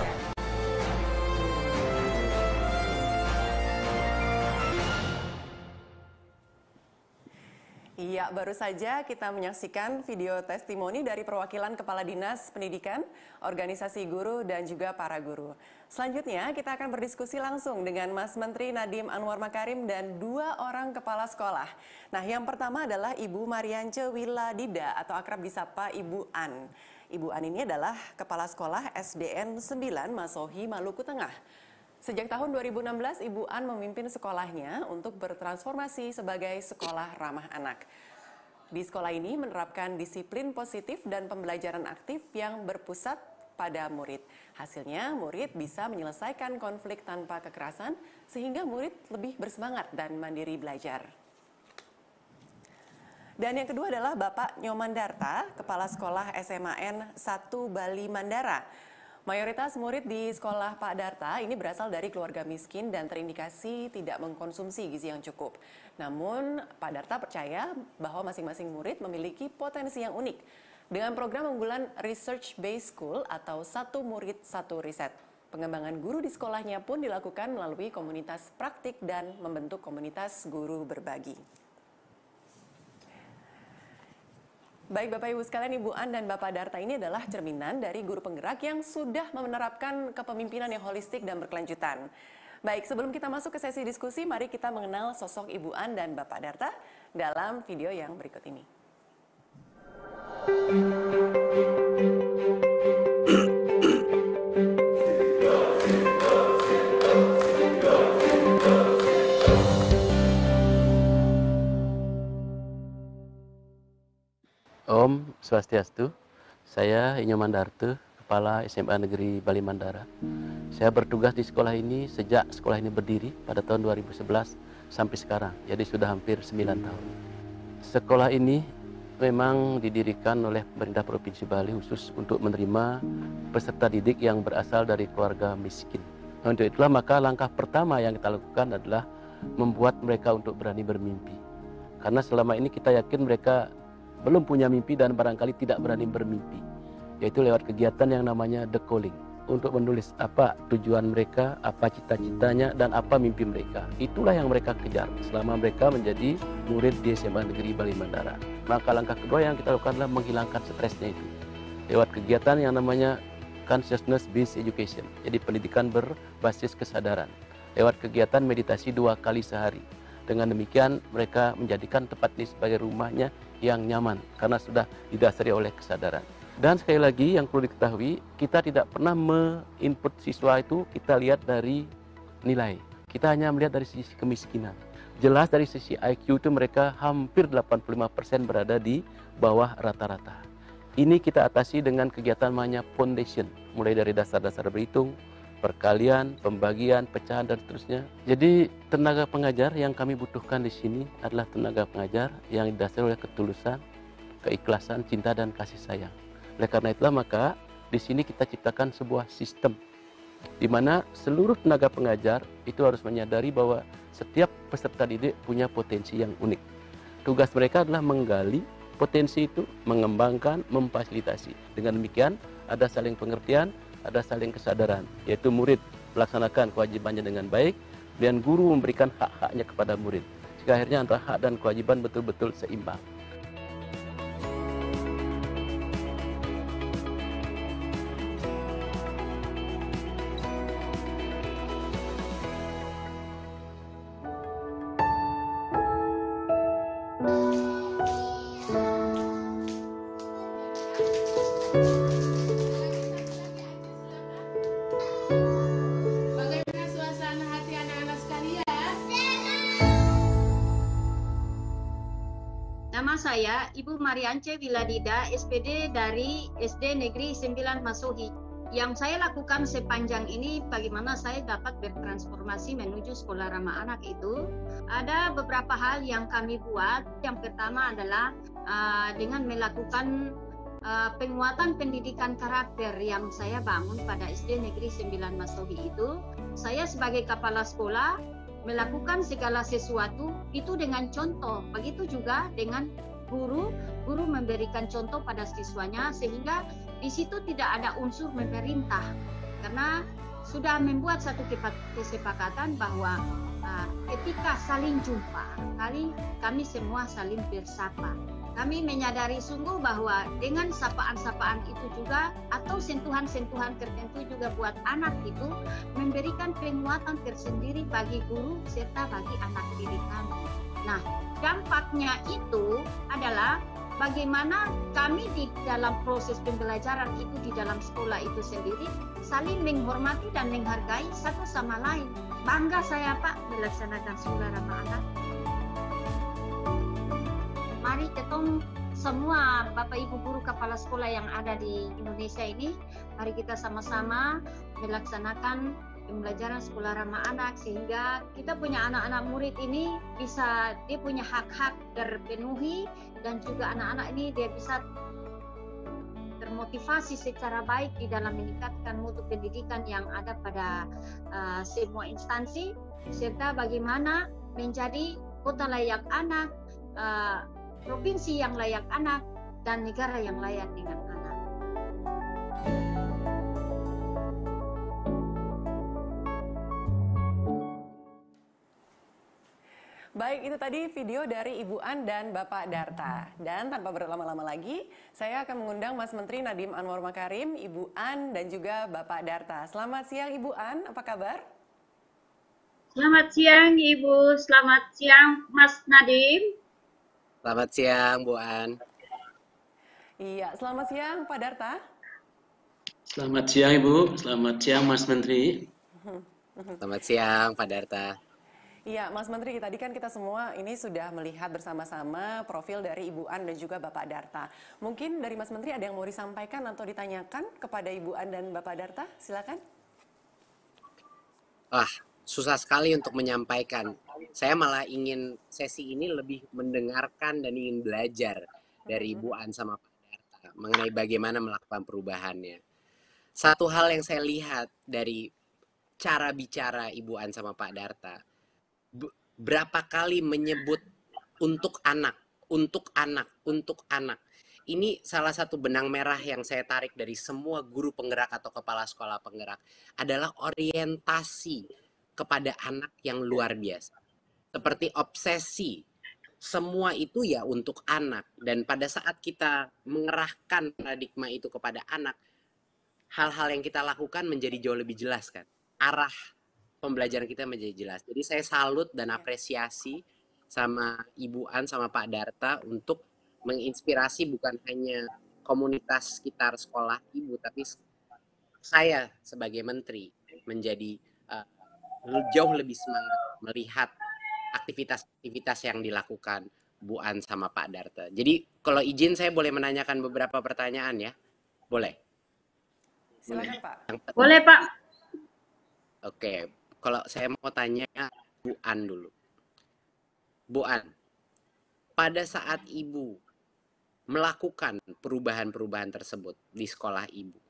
Iya, baru saja kita menyaksikan video testimoni dari perwakilan Kepala Dinas Pendidikan, organisasi guru, dan juga para guru. Selanjutnya, kita akan berdiskusi langsung dengan Mas Menteri Nadiem Anwar Makarim dan 2 orang kepala sekolah. Nah, yang pertama adalah Ibu Mariance Wiladida atau akrab disapa Ibu An. Ibu An ini adalah Kepala Sekolah SDN 9 Masohi, Maluku Tengah. Sejak tahun 2016, Ibu An memimpin sekolahnya untuk bertransformasi sebagai sekolah ramah anak. Di sekolah ini menerapkan disiplin positif dan pembelajaran aktif yang berpusat pada murid. Hasilnya, murid bisa menyelesaikan konflik tanpa kekerasan, sehingga murid lebih bersemangat dan mandiri belajar. Dan yang kedua adalah Bapak Nyoman Darta, Kepala Sekolah SMAN 1 Bali Mandara. Mayoritas murid di sekolah Pak Darta ini berasal dari keluarga miskin dan terindikasi tidak mengkonsumsi gizi yang cukup. Namun, Pak Darta percaya bahwa masing-masing murid memiliki potensi yang unik. Dengan program unggulan Research Based School atau satu murid satu riset. Pengembangan guru di sekolahnya pun dilakukan melalui komunitas praktik dan membentuk komunitas guru berbagi. Baik Bapak Ibu sekalian, Ibu An dan Bapak Darta ini adalah cerminan dari guru penggerak yang sudah menerapkan kepemimpinan yang holistik dan berkelanjutan. Baik, sebelum kita masuk ke sesi diskusi, mari kita mengenal sosok Ibu An dan Bapak Darta dalam video yang berikut ini. Om Swastiastu, saya Inyoman Darto, Kepala SMA Negeri Bali Mandara. Saya bertugas di sekolah ini sejak sekolah ini berdiri pada tahun 2011 sampai sekarang, jadi sudah hampir 9 tahun. Sekolah ini memang didirikan oleh pemerintah Provinsi Bali khusus untuk menerima peserta didik yang berasal dari keluarga miskin. Untuk itulah maka langkah pertama yang kita lakukan adalah membuat mereka untuk berani bermimpi. Karena selama ini kita yakin mereka belum punya mimpi dan barangkali tidak berani bermimpi, yaitu lewat kegiatan yang namanya The Calling, untuk menulis apa tujuan mereka, apa cita-citanya, dan apa mimpi mereka. Itulah yang mereka kejar selama mereka menjadi murid di SMA Negeri Bali Mandara. Maka langkah kedua yang kita lakukan adalah menghilangkan stresnya itu lewat kegiatan yang namanya Consciousness Based Education, jadi pendidikan berbasis kesadaran, lewat kegiatan meditasi 2 kali sehari. Dengan demikian mereka menjadikan tempat ini sebagai rumahnya yang nyaman karena sudah didasari oleh kesadaran. Dan sekali lagi yang perlu diketahui, kita tidak pernah me-input siswa itu kita lihat dari nilai. Kita hanya melihat dari sisi kemiskinan. Jelas dari sisi IQ itu mereka hampir 85% berada di bawah rata-rata. Ini kita atasi dengan kegiatan namanya foundation, mulai dari dasar-dasar berhitung, perkalian, pembagian, pecahan, dan seterusnya. Jadi tenaga pengajar yang kami butuhkan di sini adalah tenaga pengajar yang didasari oleh ketulusan, keikhlasan, cinta, dan kasih sayang. Oleh karena itulah maka di sini kita ciptakan sebuah sistem di mana seluruh tenaga pengajar itu harus menyadari bahwa setiap peserta didik punya potensi yang unik. Tugas mereka adalah menggali potensi itu, mengembangkan, memfasilitasi. Dengan demikian ada saling pengertian, ada saling kesadaran, yaitu murid melaksanakan kewajibannya dengan baik dan guru memberikan hak-haknya kepada murid. Sehingga akhirnya antara hak dan kewajiban betul-betul seimbang. Nama saya Ibu Mariance Wiladida, SPD dari SD Negeri 9 Masohi. Yang saya lakukan sepanjang ini, bagaimana saya dapat bertransformasi menuju sekolah ramah anak itu, ada beberapa hal yang kami buat. Yang pertama adalah dengan melakukan penguatan pendidikan karakter yang saya bangun pada SD Negeri 9 Masohi itu. Saya sebagai kepala sekolah melakukan segala sesuatu itu dengan contoh. Begitu juga dengan guru memberikan contoh pada siswanya, sehingga di situ tidak ada unsur memerintah, karena sudah membuat satu kesepakatan bahwa ketika saling jumpa, kami semua saling bersapa. Kami menyadari sungguh bahwa dengan sapaan-sapaan itu juga atau sentuhan-sentuhan tertentu juga buat anak itu memberikan penguatan tersendiri bagi guru serta bagi anak didik kami. Nah, dampaknya itu adalah bagaimana kami di dalam proses pembelajaran itu di dalam sekolah itu sendiri saling menghormati dan menghargai satu sama lain. Bangga saya Pak melaksanakan sekolah ramah anak. Mari ketemu semua Bapak Ibu guru kepala sekolah yang ada di Indonesia ini, mari kita sama-sama melaksanakan pembelajaran sekolah ramah anak sehingga kita punya anak-anak murid ini bisa dia punya hak-hak terpenuhi dan juga anak-anak ini dia bisa termotivasi secara baik di dalam meningkatkan mutu pendidikan yang ada pada semua instansi, serta bagaimana menjadi kota layak anak, provinsi yang layak anak, dan negara yang layak dengan anak. Baik, itu tadi video dari Ibu An dan Bapak Darta. Dan tanpa berlama-lama lagi, saya akan mengundang Mas Menteri Nadiem Anwar Makarim, Ibu An, dan juga Bapak Darta. Selamat siang Ibu An, apa kabar? Selamat siang Ibu, selamat siang Mas Nadiem. Selamat siang Bu An. Iya, selamat siang Pak Darta. Selamat siang Ibu, selamat siang Mas Menteri. Selamat siang Pak Darta. Iya, Mas Menteri, tadi kan kita semua ini sudah melihat bersama-sama profil dari Ibu An dan juga Bapak Darta. Mungkin dari Mas Menteri ada yang mau disampaikan atau ditanyakan kepada Ibu An dan Bapak Darta? Silakan. Wah, susah sekali untuk menyampaikan. Saya malah ingin sesi ini lebih mendengarkan dan ingin belajar dari Ibu An sama Pak Darta mengenai bagaimana melakukan perubahannya. Satu hal yang saya lihat dari cara bicara Ibu An sama Pak Darta, berapa kali menyebut untuk anak, untuk anak, untuk anak. Ini salah satu benang merah yang saya tarik dari semua guru penggerak atau kepala sekolah penggerak adalah orientasi kepada anak yang luar biasa. Seperti obsesi, semua itu ya untuk anak. Dan pada saat kita mengerahkan paradigma itu kepada anak, hal-hal yang kita lakukan menjadi jauh lebih jelas kan. Arah pembelajaran kita menjadi jelas. Jadi saya salut dan apresiasi sama Ibu An sama Pak Darta untuk menginspirasi bukan hanya komunitas sekitar sekolah Ibu, tapi saya sebagai menteri menjadi jauh lebih semangat melihat aktivitas-aktivitas yang dilakukan Bu An sama Pak Darta. Jadi kalau izin saya boleh menanyakan beberapa pertanyaan ya? Boleh? Silakan Pak. Boleh Pak. Oke. Kalau saya mau tanya Bu An dulu. Bu An, pada saat Ibu melakukan perubahan-perubahan tersebut di sekolah Ibu,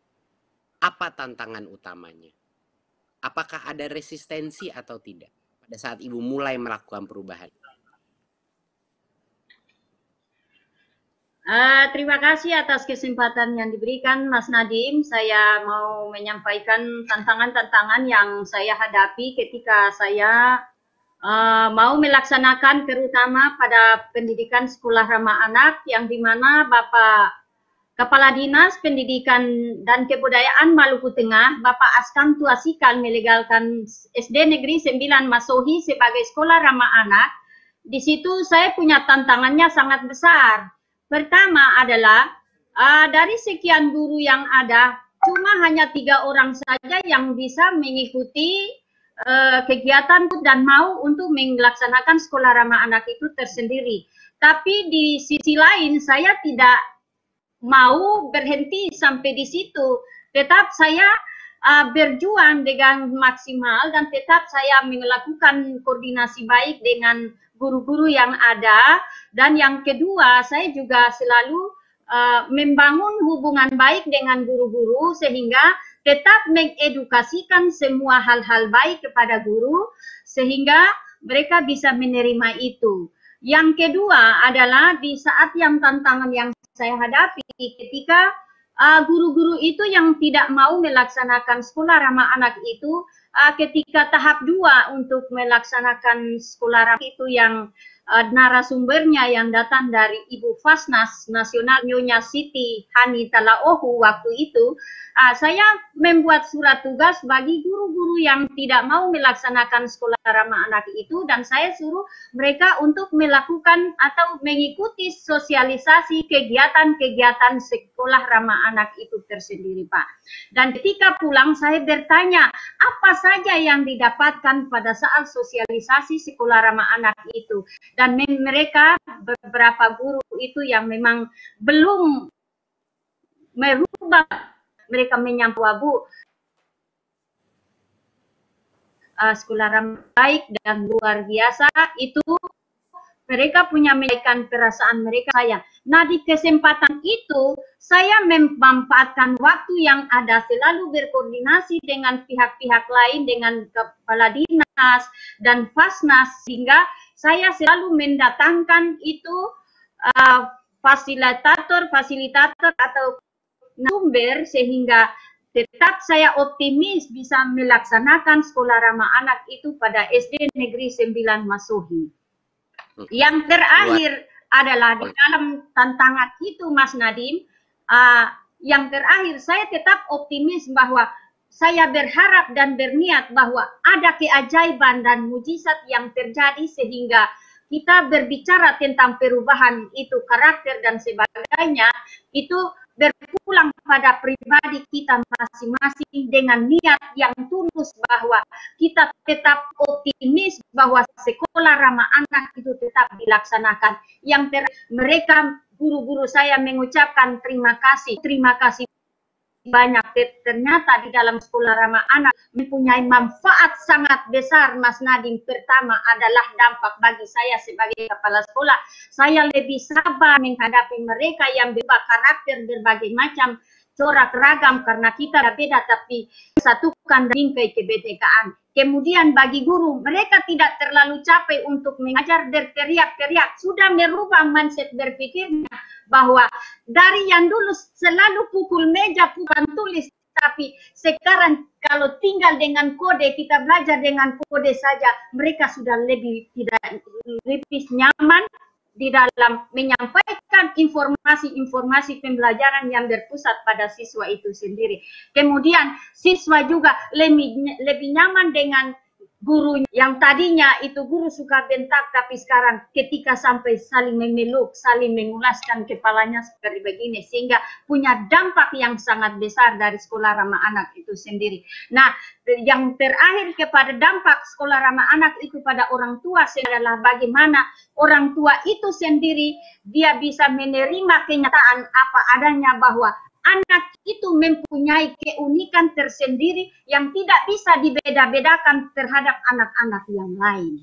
apa tantangan utamanya? Apakah ada resistensi atau tidak pada saat Ibu mulai melakukan perubahan? Terima kasih atas kesempatan yang diberikan Mas Nadiem. Saya mau menyampaikan tantangan-tantangan yang saya hadapi ketika saya mau melaksanakan terutama pada pendidikan sekolah ramah anak yang dimana Bapak Kepala Dinas Pendidikan dan Kebudayaan Maluku Tengah, Bapak Askan Tuasikal melegalkan SD Negeri 9 Masohi sebagai sekolah ramah anak. Di situ saya punya tantangannya sangat besar. Pertama adalah dari sekian guru yang ada, cuma hanya 3 orang saja yang bisa mengikuti kegiatan dan mau untuk melaksanakan sekolah ramah anak itu tersendiri. Tapi di sisi lain saya tidak mau berhenti sampai di situ. Tetap saya berjuang dengan maksimal dan tetap saya melakukan koordinasi baik dengan guru-guru yang ada. Dan yang kedua, saya juga selalu membangun hubungan baik dengan guru-guru sehingga tetap mengedukasikan semua hal-hal baik kepada guru sehingga mereka bisa menerima itu. Yang kedua adalah di saat yang tantangan yang saya hadapi ketika guru-guru itu yang tidak mau melaksanakan sekolah ramah anak itu ketika tahap 2 untuk melaksanakan sekolah ramah itu yang narasumbernya yang datang dari Ibu Fasnas Nasional Nyonya Siti Hani Talaohu waktu itu, saya membuat surat tugas bagi guru-guru yang tidak mau melaksanakan sekolah ramah anak itu dan saya suruh mereka untuk melakukan atau mengikuti sosialisasi kegiatan-kegiatan sekolah ramah anak itu tersendiri Pak. Dan ketika pulang saya bertanya apa saja yang didapatkan pada saat sosialisasi sekolah ramah anak itu. Dan mereka beberapa guru itu yang memang belum merubah, mereka menyampaikan Bu sekolah ramah baik dan luar biasa itu mereka punya menyampaikan perasaan mereka saya. Nah di kesempatan itu saya memanfaatkan waktu yang ada selalu berkoordinasi dengan pihak-pihak lain dengan Kepala Dinas dan Fasnas sehingga saya selalu mendatangkan itu fasilitator atau sumber sehingga tetap saya optimis bisa melaksanakan sekolah ramah anak itu pada SD Negeri 9 Masohi. Yang terakhir adalah di dalam tantangan itu Mas Nadiem, yang terakhir saya tetap optimis bahwa saya berharap dan berniat bahwa ada keajaiban dan mujizat yang terjadi sehingga kita berbicara tentang perubahan itu karakter dan sebagainya itu berpulang pada pribadi kita masing-masing dengan niat yang tulus bahwa kita tetap optimis bahwa sekolah ramah anak itu tetap dilaksanakan. Mereka guru-guru saya mengucapkan terima kasih banyak. Ternyata di dalam sekolah ramah anak mempunyai manfaat sangat besar, Mas Nadiem. Pertama adalah dampak bagi saya sebagai kepala sekolah. Saya lebih sabar menghadapi mereka yang berubah karakter berbagai macam corak ragam karena kita beda tapi satukan bingkai kebinekaan. Kemudian bagi guru, mereka tidak terlalu capek untuk mengajar berteriak-teriak, sudah merubah mindset berpikirnya bahwa dari yang dulu selalu pukul meja, bukan tulis, tapi sekarang kalau tinggal dengan kode, kita belajar dengan kode saja, mereka sudah lebih nyaman di dalam menyampaikan informasi pembelajaran yang berpusat pada siswa itu sendiri. Kemudian siswa juga lebih nyaman dengan guru yang tadinya itu guru suka bentak, tapi sekarang ketika sampai saling memeluk, saling mengulaskan kepalanya seperti begini, sehingga punya dampak yang sangat besar dari sekolah ramah anak itu sendiri. Nah, yang terakhir kepada dampak sekolah ramah anak itu pada orang tua adalah bagaimana orang tua itu sendiri dia bisa menerima kenyataan apa adanya bahwa anak itu mempunyai keunikan tersendiri yang tidak bisa dibeda-bedakan terhadap anak-anak yang lain.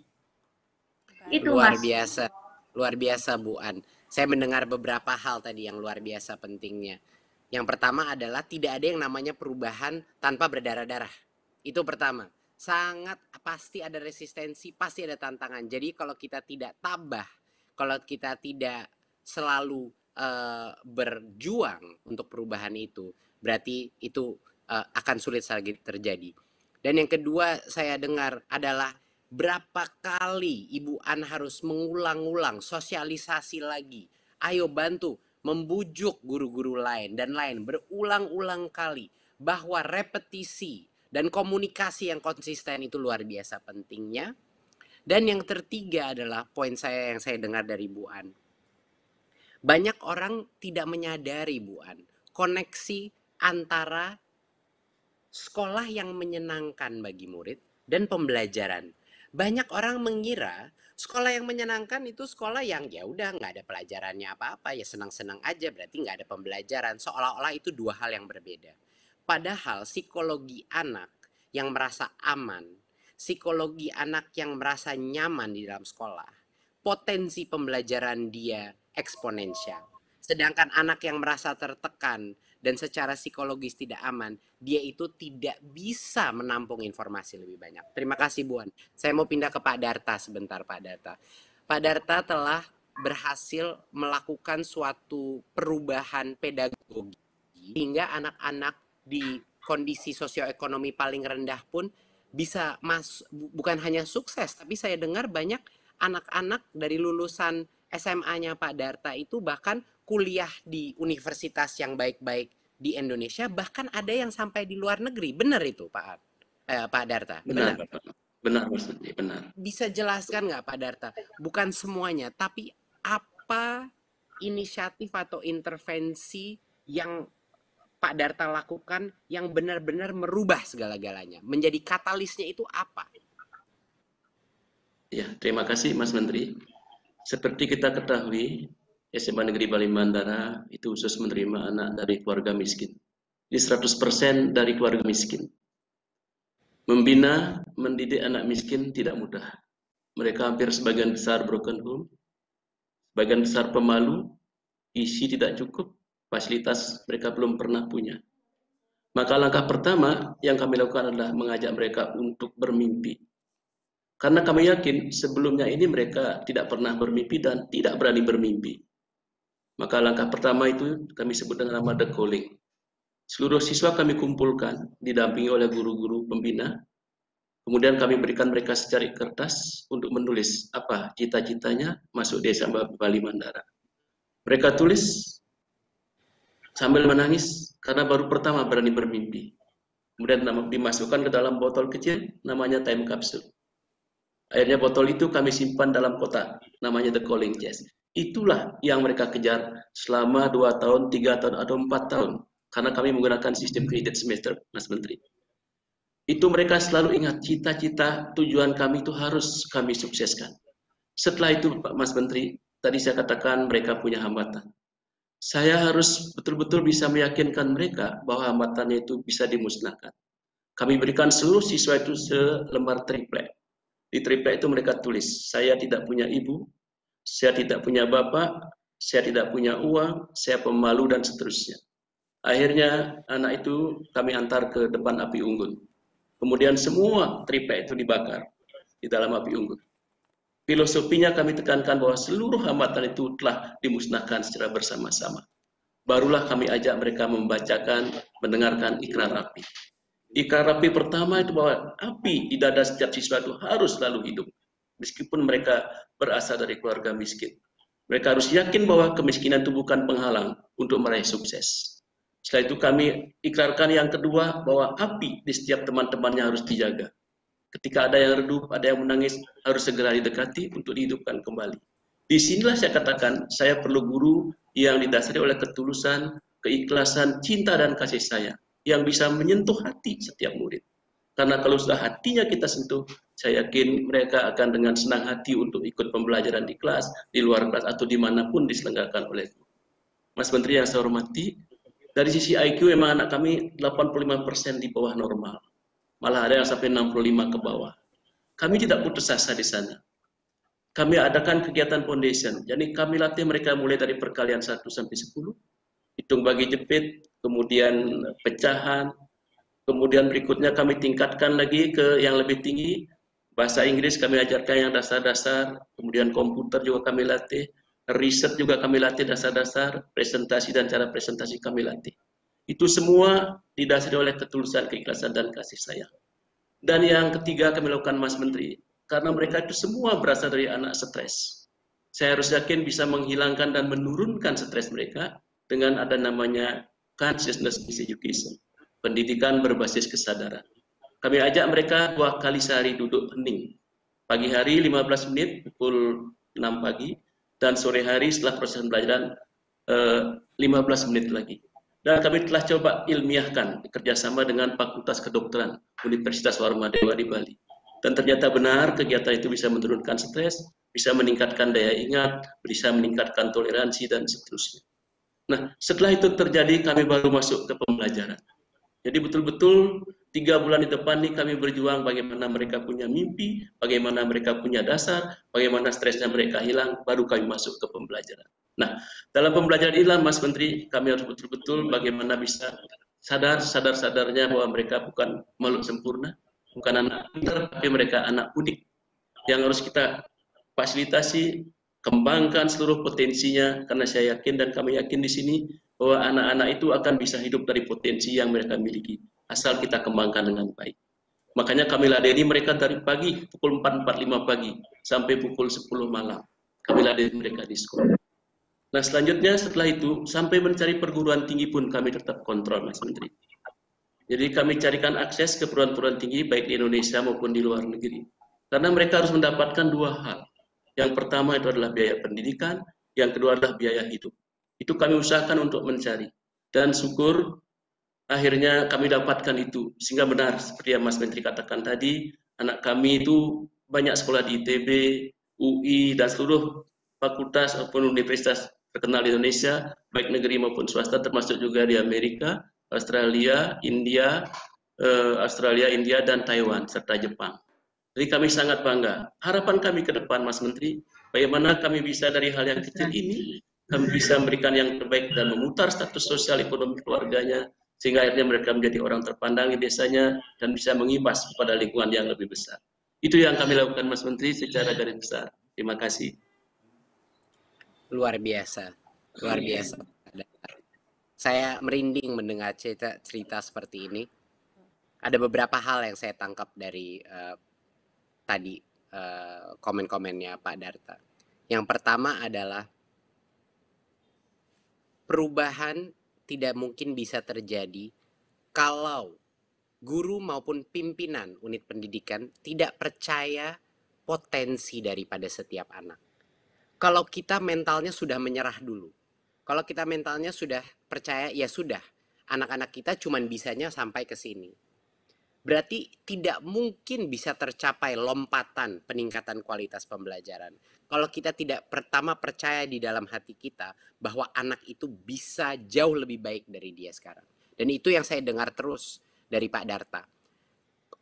Itu luar biasa Bu An. Saya mendengar beberapa hal tadi yang luar biasa pentingnya. Yang pertama adalah tidak ada yang namanya perubahan tanpa berdarah-darah. Itu pertama. Sangat pasti ada resistensi, pasti ada tantangan. Jadi kalau kita tidak tabah, kalau kita tidak selalu berjuang untuk perubahan itu, berarti itu akan sulit sekali terjadi. Dan yang kedua saya dengar adalah berapa kali Ibu An harus mengulang-ulang sosialisasi lagi. Ayo bantu membujuk guru-guru lain dan lain berulang-ulang kali bahwa repetisi dan komunikasi yang konsisten itu luar biasa pentingnya. Dan yang ketiga adalah poin saya yang saya dengar dari Bu An. Banyak orang tidak menyadari Bu An, koneksi antara sekolah yang menyenangkan bagi murid dan pembelajaran. Banyak orang mengira sekolah yang menyenangkan itu sekolah yang ya udah nggak ada pelajarannya apa-apa, ya senang-senang aja, berarti nggak ada pembelajaran. Seolah-olah itu dua hal yang berbeda. Padahal psikologi anak yang merasa aman, psikologi anak yang merasa nyaman di dalam sekolah, potensi pembelajaran dia eksponensial. Sedangkan anak yang merasa tertekan dan secara psikologis tidak aman, dia itu tidak bisa menampung informasi lebih banyak. Terima kasih Bu An. Saya mau pindah ke Pak Darta sebentar, Pak Darta. Pak Darta telah berhasil melakukan suatu perubahan pedagogi hingga anak-anak di kondisi sosioekonomi paling rendah pun bisa bukan hanya sukses, tapi saya dengar banyak anak-anak dari lulusan SMA-nya Pak Darta itu bahkan kuliah di universitas yang baik-baik di Indonesia, bahkan ada yang sampai di luar negeri. Benar itu Pak Darta? Benar. Benar Mas Menteri, benar. Bisa jelaskan nggak Pak Darta? Bukan semuanya, tapi apa inisiatif atau intervensi yang Pak Darta lakukan yang benar-benar merubah segala-galanya? Menjadi katalisnya itu apa? Ya, terima kasih Mas Menteri. Seperti kita ketahui, SMA Negeri Bali Mandara itu khusus menerima anak dari keluarga miskin. Ini 100% dari keluarga miskin. Membina, mendidik anak miskin tidak mudah. Mereka hampir sebagian besar broken home, sebagian besar pemalu, isi tidak cukup, fasilitas mereka belum pernah punya. Maka langkah pertama yang kami lakukan adalah mengajak mereka untuk bermimpi. Karena kami yakin sebelumnya ini mereka tidak pernah bermimpi dan tidak berani bermimpi. Maka langkah pertama itu kami sebut dengan nama The Calling. Seluruh siswa kami kumpulkan, didampingi oleh guru-guru pembina. Kemudian kami berikan mereka secari kertas untuk menulis apa cita-citanya masuk desa Bali Mandara. Mereka tulis sambil menangis karena baru pertama berani bermimpi. Kemudian dimasukkan ke dalam botol kecil namanya time capsule. Akhirnya botol itu kami simpan dalam kotak, namanya The Calling Chest. Itulah yang mereka kejar selama 2 tahun, 3 tahun, atau 4 tahun. karena kami menggunakan sistem credit semester, Mas Menteri. Itu mereka selalu ingat cita-cita tujuan kami itu harus kami sukseskan. Setelah itu Pak Mas Menteri, tadi saya katakan mereka punya hambatan. Saya harus betul-betul bisa meyakinkan mereka bahwa hambatannya itu bisa dimusnahkan. Kami berikan seluruh siswa itu selembar triplek. Di triplek itu mereka tulis, saya tidak punya ibu, saya tidak punya bapak, saya tidak punya uang, saya pemalu dan seterusnya. Akhirnya anak itu kami antar ke depan api unggun. Kemudian semua triplek itu dibakar di dalam api unggun. Filosofinya kami tekankan bahwa seluruh hambatan itu telah dimusnahkan secara bersama-sama. Barulah kami ajak mereka membacakan, mendengarkan ikrar api. Ikrar api pertama itu bahwa api di dada setiap siswa itu harus selalu hidup. Meskipun mereka berasal dari keluarga miskin. Mereka harus yakin bahwa kemiskinan itu bukan penghalang untuk meraih sukses. Setelah itu kami ikrarkan yang kedua bahwa api di setiap teman-temannya harus dijaga. Ketika ada yang redup, ada yang menangis, harus segera didekati untuk dihidupkan kembali. Disinilah saya katakan, saya perlu guru yang didasari oleh ketulusan, keikhlasan, cinta dan kasih sayang yang bisa menyentuh hati setiap murid. Karena kalau sudah hatinya kita sentuh, saya yakin mereka akan dengan senang hati untuk ikut pembelajaran di kelas, di luar kelas, atau dimanapun diselenggarakan oleh guru. Mas Menteri yang saya hormati, dari sisi IQ memang anak kami 85% di bawah normal. Malah ada yang sampai 65 ke bawah. Kami tidak putus asa di sana. Kami adakan kegiatan foundation. Jadi kami latih mereka mulai dari perkalian 1 sampai 10, hitung bagi jepit, kemudian pecahan, kemudian berikutnya kami tingkatkan lagi ke yang lebih tinggi. Bahasa Inggris kami ajarkan yang dasar-dasar, kemudian komputer juga kami latih. Riset juga kami latih dasar-dasar, presentasi dan cara presentasi kami latih. Itu semua didasari oleh ketulusan, keikhlasan, dan kasih sayang. Dan yang ketiga kami lakukan Mas Menteri, karena mereka itu semua berasal dari anak stres. Saya harus yakin bisa menghilangkan dan menurunkan stres mereka dengan ada namanya consciousness-based education, pendidikan berbasis kesadaran. Kami ajak mereka 2 kali sehari duduk hening. Pagi hari 15 menit pukul 6 pagi, dan sore hari setelah proses pembelajaran 15 menit lagi. Dan kami telah coba ilmiahkan kerjasama dengan Fakultas Kedokteran Universitas Warmadewa di Bali. Dan ternyata benar kegiatan itu bisa menurunkan stres, bisa meningkatkan daya ingat, bisa meningkatkan toleransi, dan seterusnya. Nah, setelah itu terjadi kami baru masuk ke pembelajaran. Jadi betul-betul 3 bulan di depan nih kami berjuang bagaimana mereka punya mimpi, bagaimana mereka punya dasar, bagaimana stresnya mereka hilang, baru kami masuk ke pembelajaran. Nah, dalam pembelajaran inilah Mas Menteri, kami harus betul-betul bagaimana bisa sadar-sadarnya bahwa mereka bukan makhluk sempurna, bukan anak pintar, tapi mereka anak unik yang harus kita fasilitasi, kembangkan seluruh potensinya, karena saya yakin dan kami yakin di sini bahwa anak-anak itu akan bisa hidup dari potensi yang mereka miliki, asal kita kembangkan dengan baik. Makanya kami ladeni mereka dari pagi, pukul 4.45 pagi, sampai pukul 10 malam. Kami ladeni mereka di sekolah. Nah selanjutnya setelah itu, sampai mencari perguruan tinggi pun kami tetap kontrol, Mas Menteri. Jadi kami carikan akses ke perguruan tinggi, baik di Indonesia maupun di luar negeri. Karena mereka harus mendapatkan 2 hal. Yang pertama itu adalah biaya pendidikan, yang kedua adalah biaya hidup. Itu kami usahakan untuk mencari. Dan syukur akhirnya kami dapatkan itu. Sehingga benar seperti yang Mas Menteri katakan tadi, anak kami itu banyak sekolah di ITB, UI, dan seluruh fakultas maupun universitas terkenal di Indonesia, baik negeri maupun swasta, termasuk juga di Amerika, Australia, India, dan Taiwan, serta Jepang. Jadi kami sangat bangga. Harapan kami ke depan, Mas Menteri, bagaimana kami bisa dari hal yang kecil ini, kami bisa memberikan yang terbaik dan memutar status sosial ekonomi keluarganya, sehingga akhirnya mereka menjadi orang terpandang di desanya dan bisa mengimbas kepada lingkungan yang lebih besar. Itu yang kami lakukan, Mas Menteri, secara garis besar. Terima kasih. Luar biasa, luar biasa. Saya merinding mendengar cerita seperti ini. Ada beberapa hal yang saya tangkap dari tadi komen-komennya Pak Darta. Yang pertama adalah perubahan tidak mungkin bisa terjadi kalau guru maupun pimpinan unit pendidikan tidak percaya potensi daripada setiap anak. Kalau kita mentalnya sudah menyerah dulu, kalau kita mentalnya sudah percaya, ya sudah, anak-anak kita cuman bisanya sampai ke sini. Berarti tidak mungkin bisa tercapai lompatan peningkatan kualitas pembelajaran kalau kita tidak pertama percaya di dalam hati kita bahwa anak itu bisa jauh lebih baik dari dia sekarang. Dan itu yang saya dengar terus dari Pak Darta.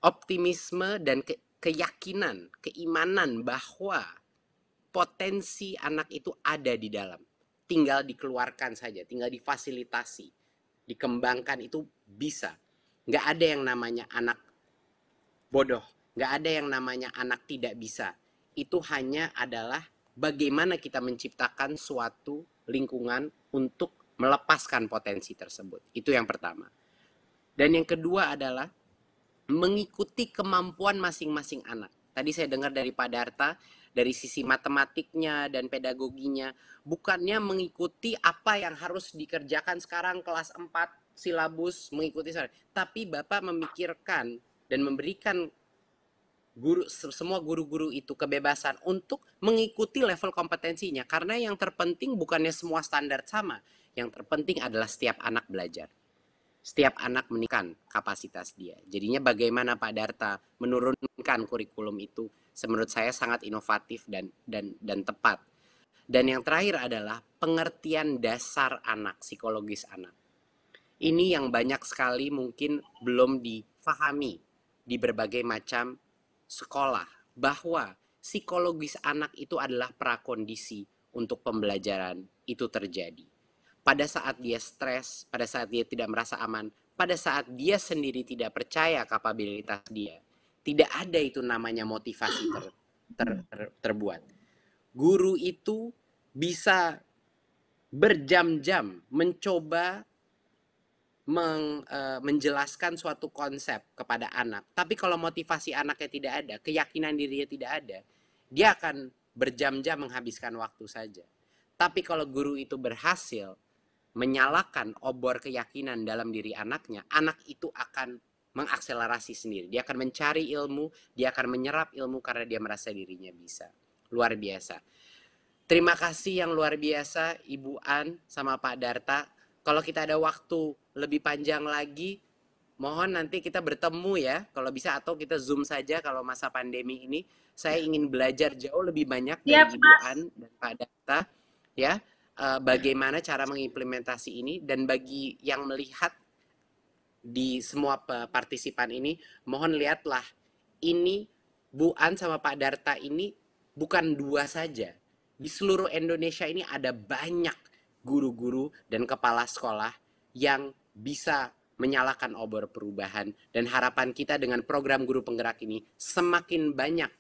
Optimisme dan keyakinan, keimanan bahwa potensi anak itu ada di dalam. Tinggal dikeluarkan saja, tinggal difasilitasi, dikembangkan, itu bisa. Nggak ada yang namanya anak bodoh, nggak ada yang namanya anak tidak bisa. Itu hanya adalah bagaimana kita menciptakan suatu lingkungan untuk melepaskan potensi tersebut. Itu yang pertama. Dan yang kedua adalah mengikuti kemampuan masing-masing anak. Tadi saya dengar dari Pak Darta, dari sisi matematiknya dan pedagoginya, bukannya mengikuti apa yang harus dikerjakan sekarang kelas 4, silabus, mengikuti, tapi Bapak memikirkan dan memberikan semua guru-guru itu kebebasan untuk mengikuti level kompetensinya. Karena yang terpenting bukannya semua standar sama, yang terpenting adalah setiap anak belajar. Setiap anak meningkatkan kapasitas dia. Jadinya bagaimana Pak Darta menurunkan kurikulum itu, menurut saya sangat inovatif dan tepat. Dan yang terakhir adalah pengertian dasar anak, psikologis anak. Ini yang banyak sekali mungkin belum difahami di berbagai macam sekolah, bahwa psikologis anak itu adalah prakondisi untuk pembelajaran itu terjadi. Pada saat dia stres, pada saat dia tidak merasa aman, pada saat dia sendiri tidak percaya kapabilitas dia, tidak ada itu namanya motivasi terbuat. Guru itu bisa berjam-jam mencoba menjelaskan suatu konsep kepada anak. Tapi kalau motivasi anaknya tidak ada, keyakinan dirinya tidak ada, dia akan berjam-jam menghabiskan waktu saja. Tapi kalau guru itu berhasil menyalakan obor keyakinan dalam diri anaknya, anak itu akan mengakselerasi sendiri. Dia akan mencari ilmu, dia akan menyerap ilmu karena dia merasa dirinya bisa. Luar biasa. Terima kasih yang luar biasa Ibu An sama Pak Darta. Kalau kita ada waktu lebih panjang lagi, mohon nanti kita bertemu ya, kalau bisa, atau kita Zoom saja kalau masa pandemi ini. Saya ingin belajar jauh lebih banyak dari Ibu An dan Pak Darta, ya, bagaimana cara mengimplementasi ini. Dan bagi yang melihat di semua partisipan ini, mohon lihatlah, ini Bu An sama Pak Darta ini bukan dua saja. Di seluruh Indonesia ini ada banyak guru-guru dan kepala sekolah yang bisa menyalakan obor perubahan. Dan harapan kita dengan program Guru Penggerak ini, semakin banyak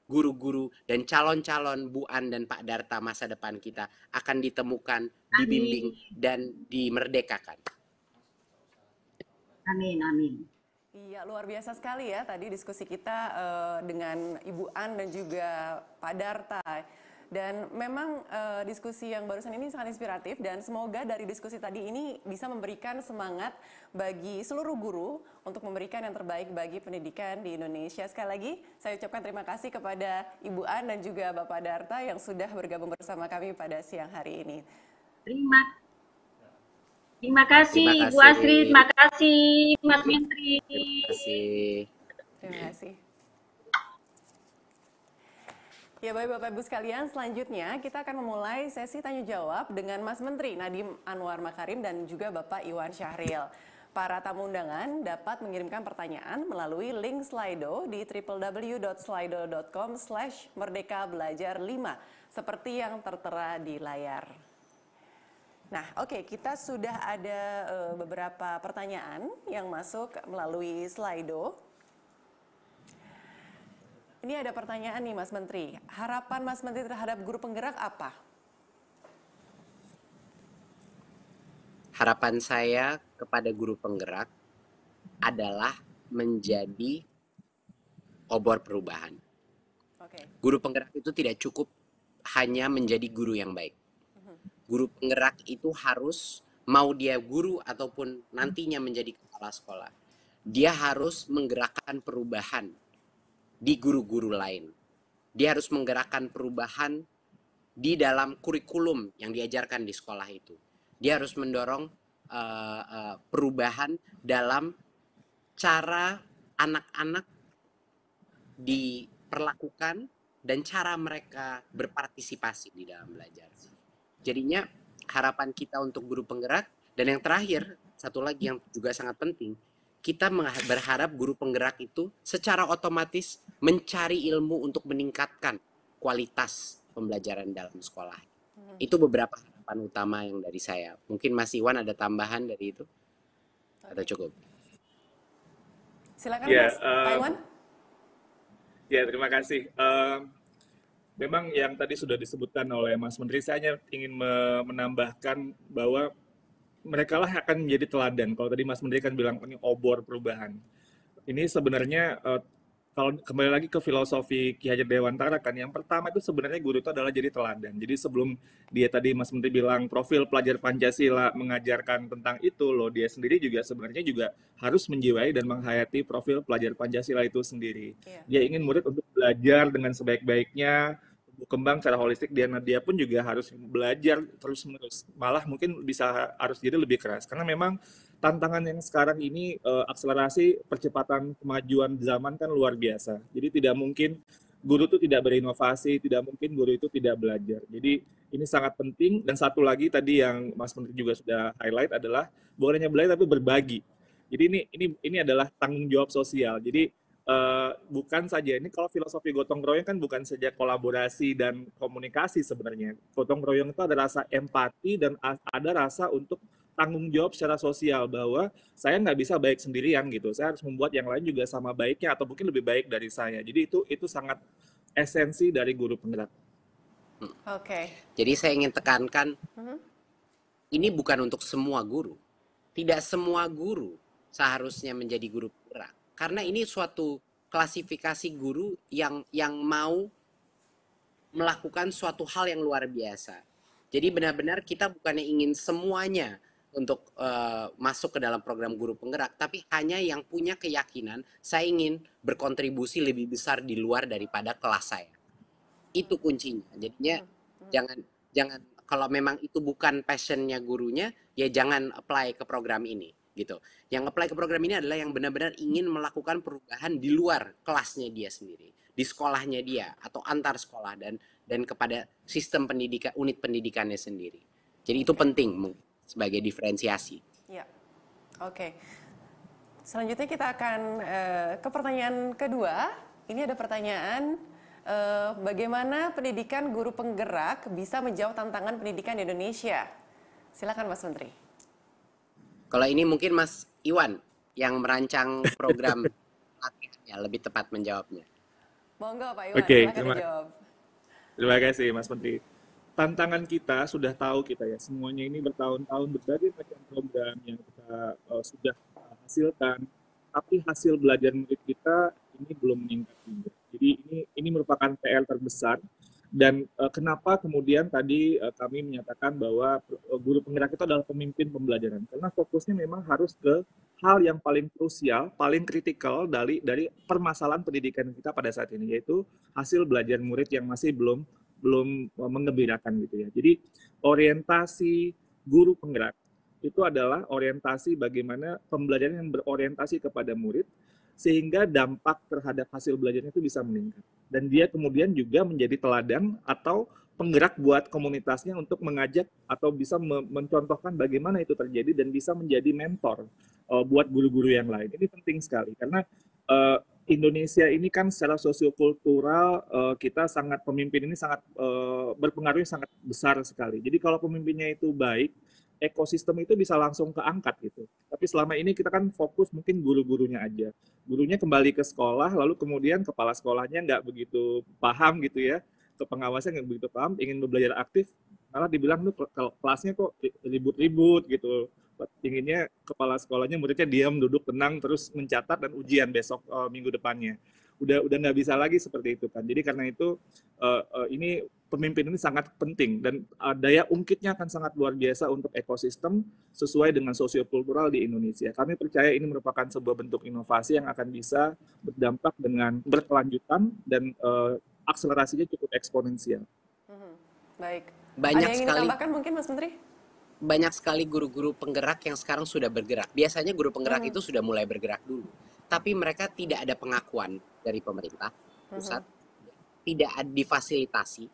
guru-guru dan calon-calon Bu An dan Pak Darta masa depan kita akan ditemukan, dibimbing, dan dimerdekakan. Amin, amin. Iya, luar biasa sekali ya tadi diskusi kita dengan Ibu An dan juga Pak Darta. Dan memang diskusi yang barusan ini sangat inspiratif, dan semoga dari diskusi tadi ini bisa memberikan semangat bagi seluruh guru untuk memberikan yang terbaik bagi pendidikan di Indonesia. Sekali lagi saya ucapkan terima kasih kepada Ibu An dan juga Bapak Darta yang sudah bergabung bersama kami pada siang hari ini. Terima kasih Bu Astrid, terima kasih Mas Menteri. Terima kasih. Terima kasih. Ya baik Bapak Ibu sekalian, selanjutnya kita akan memulai sesi tanya jawab dengan Mas Menteri Nadiem Anwar Makarim dan juga Bapak Iwan Syahril. Para tamu undangan dapat mengirimkan pertanyaan melalui link Slido di www.slido.com/merdekabelajar5 seperti yang tertera di layar. Nah, oke, kita sudah ada beberapa pertanyaan yang masuk melalui Slido. Ini ada pertanyaan nih Mas Menteri. Harapan Mas Menteri terhadap guru penggerak apa? Harapan saya kepada guru penggerak adalah menjadi obor perubahan. Guru penggerak itu tidak cukup hanya menjadi guru yang baik. Guru penggerak itu harus, mau dia guru ataupun nantinya menjadi kepala sekolah, dia harus menggerakkan perubahan di guru-guru lain. Dia harus menggerakkan perubahan di dalam kurikulum yang diajarkan di sekolah itu. Dia harus mendorong perubahan dalam cara anak-anak diperlakukan dan cara mereka berpartisipasi di dalam belajar. Jadinya harapan kita untuk guru penggerak, dan yang terakhir, satu lagi yang juga sangat penting, kita berharap guru penggerak itu secara otomatis mencari ilmu untuk meningkatkan kualitas pembelajaran dalam sekolah. Itu beberapa harapan utama yang dari saya. Mungkin Mas Iwan ada tambahan dari itu? Atau cukup? Silakan Mas Iwan. Ya, terima kasih. Memang yang tadi sudah disebutkan oleh Mas Menteri, saya hanya ingin menambahkan bahwa mereka lah akan menjadi teladan. Kalau tadi Mas Menteri kan bilang ini obor perubahan. Ini sebenarnya kalau kembali lagi ke filosofi Ki Hajar Dewantara kan, yang pertama itu sebenarnya guru itu adalah jadi teladan. Jadi sebelum dia tadi Mas Menteri bilang profil pelajar Pancasila mengajarkan tentang itu loh, dia sendiri juga sebenarnya juga harus menjiwai dan menghayati profil pelajar Pancasila itu sendiri. Dia ingin murid untuk belajar dengan sebaik-baiknya, kembang secara holistik, dia pun juga harus belajar terus-menerus, malah mungkin harus jadi lebih keras, karena memang tantangan yang sekarang ini akselerasi percepatan kemajuan zaman kan luar biasa. Jadi tidak mungkin guru itu tidak berinovasi, tidak mungkin guru itu tidak belajar. Jadi ini sangat penting. Dan satu lagi tadi yang Mas Menteri juga sudah highlight adalah bukan hanya belajar tapi berbagi. Jadi ini adalah tanggung jawab sosial. Jadi bukan saja, ini kalau filosofi gotong royong kan bukan saja kolaborasi dan komunikasi sebenarnya. Gotong royong itu ada rasa empati dan ada rasa untuk tanggung jawab secara sosial, bahwa saya nggak bisa baik sendirian gitu. Saya harus membuat yang lain juga sama baiknya atau mungkin lebih baik dari saya. Jadi itu sangat esensi dari guru penggerak. Oke. Jadi saya ingin tekankan, ini bukan untuk semua guru. Tidak semua guru seharusnya menjadi guru penggerak. Karena ini suatu klasifikasi guru yang mau melakukan suatu hal yang luar biasa. Jadi benar-benar kita bukannya ingin semuanya untuk masuk ke dalam program guru penggerak, tapi hanya yang punya keyakinan saya ingin berkontribusi lebih besar di luar daripada kelas saya. Itu kuncinya. Jadinya jangan kalau memang itu bukan passionnya gurunya, ya jangan apply ke program ini. Gitu. Yang apply ke program ini adalah yang benar-benar ingin melakukan perubahan di luar kelasnya dia sendiri, di sekolahnya dia atau antar sekolah dan kepada sistem pendidikan, unit pendidikannya sendiri. Jadi itu penting sebagai diferensiasi. Ya, oke. Selanjutnya kita akan ke pertanyaan kedua. Ini ada pertanyaan, bagaimana pendidikan guru penggerak bisa menjawab tantangan pendidikan di Indonesia? Silakan Mas Menteri. Kalau ini mungkin Mas Iwan yang merancang program latihannya lebih tepat menjawabnya. Monggo Pak Iwan, silakan dijawab. Terima kasih Mas Menteri. Tantangan kita sudah tahu kita ya, semuanya ini bertahun-tahun berbagai macam program yang kita sudah hasilkan, tapi hasil belajar murid kita ini belum meningkat juga. Jadi ini merupakan PR terbesar. Dan kenapa kemudian tadi kami menyatakan bahwa guru penggerak itu adalah pemimpin pembelajaran, karena fokusnya memang harus ke hal yang paling krusial, paling kritikal dari permasalahan pendidikan kita pada saat ini, yaitu hasil belajar murid yang masih belum menggembirakan gitu ya. Jadi orientasi guru penggerak itu adalah orientasi bagaimana pembelajaran yang berorientasi kepada murid, sehingga dampak terhadap hasil belajarnya itu bisa meningkat. Dan dia kemudian juga menjadi teladan atau penggerak buat komunitasnya untuk mengajak atau bisa mencontohkan bagaimana itu terjadi dan bisa menjadi mentor buat guru-guru yang lain. Ini penting sekali karena Indonesia ini kan secara sosiokultural kita sangat, pemimpin ini sangat berpengaruh sangat besar sekali. Jadi kalau pemimpinnya itu baik, ekosistem itu bisa langsung keangkat gitu. Tapi selama ini kita kan fokus mungkin guru-gurunya aja. Gurunya kembali ke sekolah, lalu kemudian kepala sekolahnya nggak begitu paham gitu ya, ke pengawasnya nggak begitu paham, ingin belajar aktif, malah dibilang tuh kelasnya kok ribut-ribut gitu. Inginnya kepala sekolahnya muridnya diam, duduk, tenang, terus mencatat dan ujian besok minggu depannya. Udah nggak bisa lagi seperti itu kan. Jadi karena itu ini pemimpin ini sangat penting dan daya ungkitnya akan sangat luar biasa untuk ekosistem sesuai dengan sosiokultural di Indonesia. Kami percaya ini merupakan sebuah bentuk inovasi yang akan bisa berdampak dengan berkelanjutan dan akselerasinya cukup eksponensial. Baik. Banyak ada yang ingin sekali. ditambahkan mungkin Mas Menteri? banyak sekali guru-guru penggerak yang sekarang sudah bergerak. Biasanya guru penggerak itu sudah mulai bergerak dulu, tapi mereka tidak ada pengakuan dari pemerintah pusat, tidak difasilitasi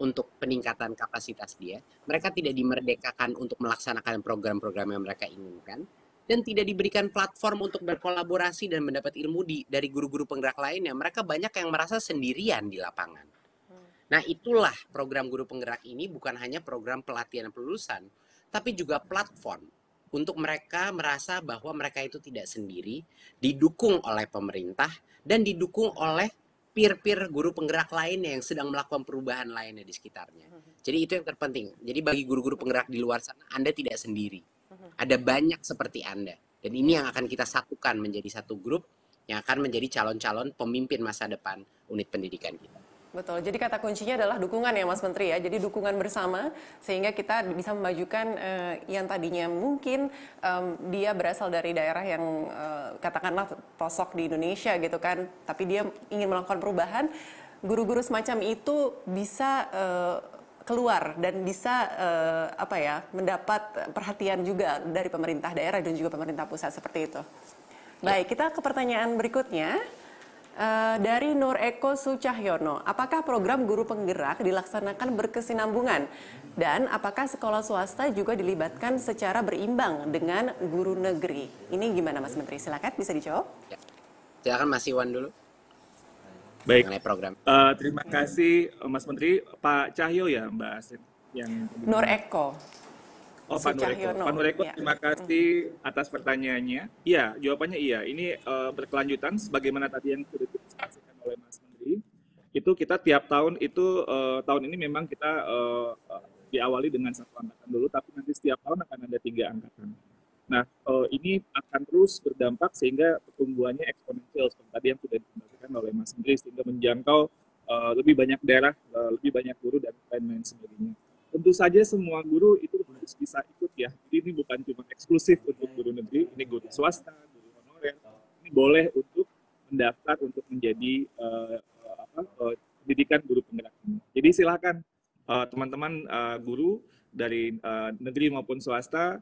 untuk peningkatan kapasitas dia. Mereka tidak dimerdekakan untuk melaksanakan program-program yang mereka inginkan, dan tidak diberikan platform untuk berkolaborasi dan mendapat ilmu dari guru-guru penggerak lainnya. Mereka banyak yang merasa sendirian di lapangan. Nah, itulah program guru penggerak ini bukan hanya program pelatihan pelulusan, tapi juga platform untuk mereka merasa bahwa mereka itu tidak sendiri, didukung oleh pemerintah, dan didukung oleh peer-peer guru penggerak lainnya yang sedang melakukan perubahan lainnya di sekitarnya. Jadi itu yang terpenting. Jadi bagi guru-guru penggerak di luar sana, Anda tidak sendiri. Ada banyak seperti Anda. Dan ini yang akan kita satukan menjadi satu grup yang akan menjadi calon-calon pemimpin masa depan unit pendidikan kita. Betul, jadi kata kuncinya adalah dukungan ya Mas Menteri ya, jadi dukungan bersama sehingga kita bisa memajukan yang tadinya mungkin dia berasal dari daerah yang katakanlah pelosok di Indonesia gitu kan, tapi dia ingin melakukan perubahan, guru-guru semacam itu bisa keluar dan bisa mendapat perhatian juga dari pemerintah daerah dan juga pemerintah pusat seperti itu. Baik, kita ke pertanyaan berikutnya. Dari Nur Eko Sucahyono, apakah program guru penggerak dilaksanakan berkesinambungan? Dan apakah sekolah swasta juga dilibatkan secara berimbang dengan guru negeri? Ini gimana Mas Menteri? Silakan bisa dijawab. Ya. Silakan Mas Iwan dulu. Baik, program. Terima kasih Mas Menteri. Pak Cahyo ya Mbak Asri? Nur Eko. Oh, Pak Nur Eko, terima kasih atas pertanyaannya. Iya, jawabannya iya. Ini berkelanjutan sebagaimana tadi yang sudah disampaikan oleh Mas Menteri. Itu kita tiap tahun itu tahun ini memang kita diawali dengan 1 angkatan dulu, tapi nanti setiap tahun akan ada 3 angkatan. Nah, ini akan terus berdampak sehingga pertumbuhannya eksponensial seperti tadi yang sudah disampaikan oleh Mas Menteri, sehingga menjangkau lebih banyak daerah, lebih banyak guru dan lain-lain sebagainya. Tentu saja semua guru itu harus bisa ikut ya. Jadi ini bukan cuma eksklusif untuk guru negeri, ini guru swasta, guru honorer. Ini boleh untuk mendaftar untuk menjadi pendidikan guru penggerak ini. Jadi silakan teman-teman guru dari negeri maupun swasta,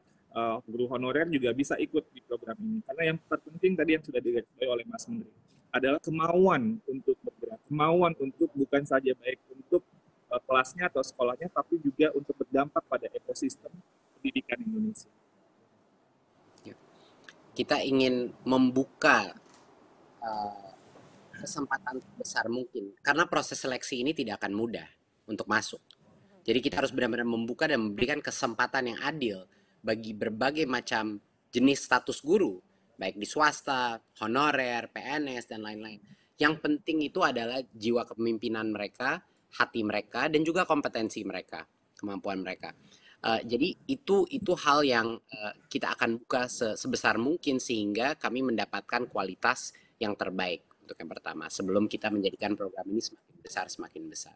guru honorer juga bisa ikut di program ini. Karena yang terpenting tadi yang sudah digarisbawahi oleh Mas Menteri adalah kemauan untuk bergerak, kemauan untuk bukan saja baik untuk kelasnya atau sekolahnya, tapi juga untuk berdampak pada ekosistem pendidikan Indonesia. Kita ingin membuka kesempatan besar mungkin, karena proses seleksi ini tidak akan mudah untuk masuk. Jadi kita harus benar-benar membuka dan memberikan kesempatan yang adil bagi berbagai macam jenis status guru, baik di swasta, honorer, PNS, dan lain-lain. Yang penting itu adalah jiwa kepemimpinan mereka, hati mereka, dan juga kompetensi mereka, kemampuan mereka. Jadi itu hal yang kita akan buka sebesar mungkin sehingga kami mendapatkan kualitas yang terbaik untuk yang pertama, sebelum kita menjadikan program ini semakin besar.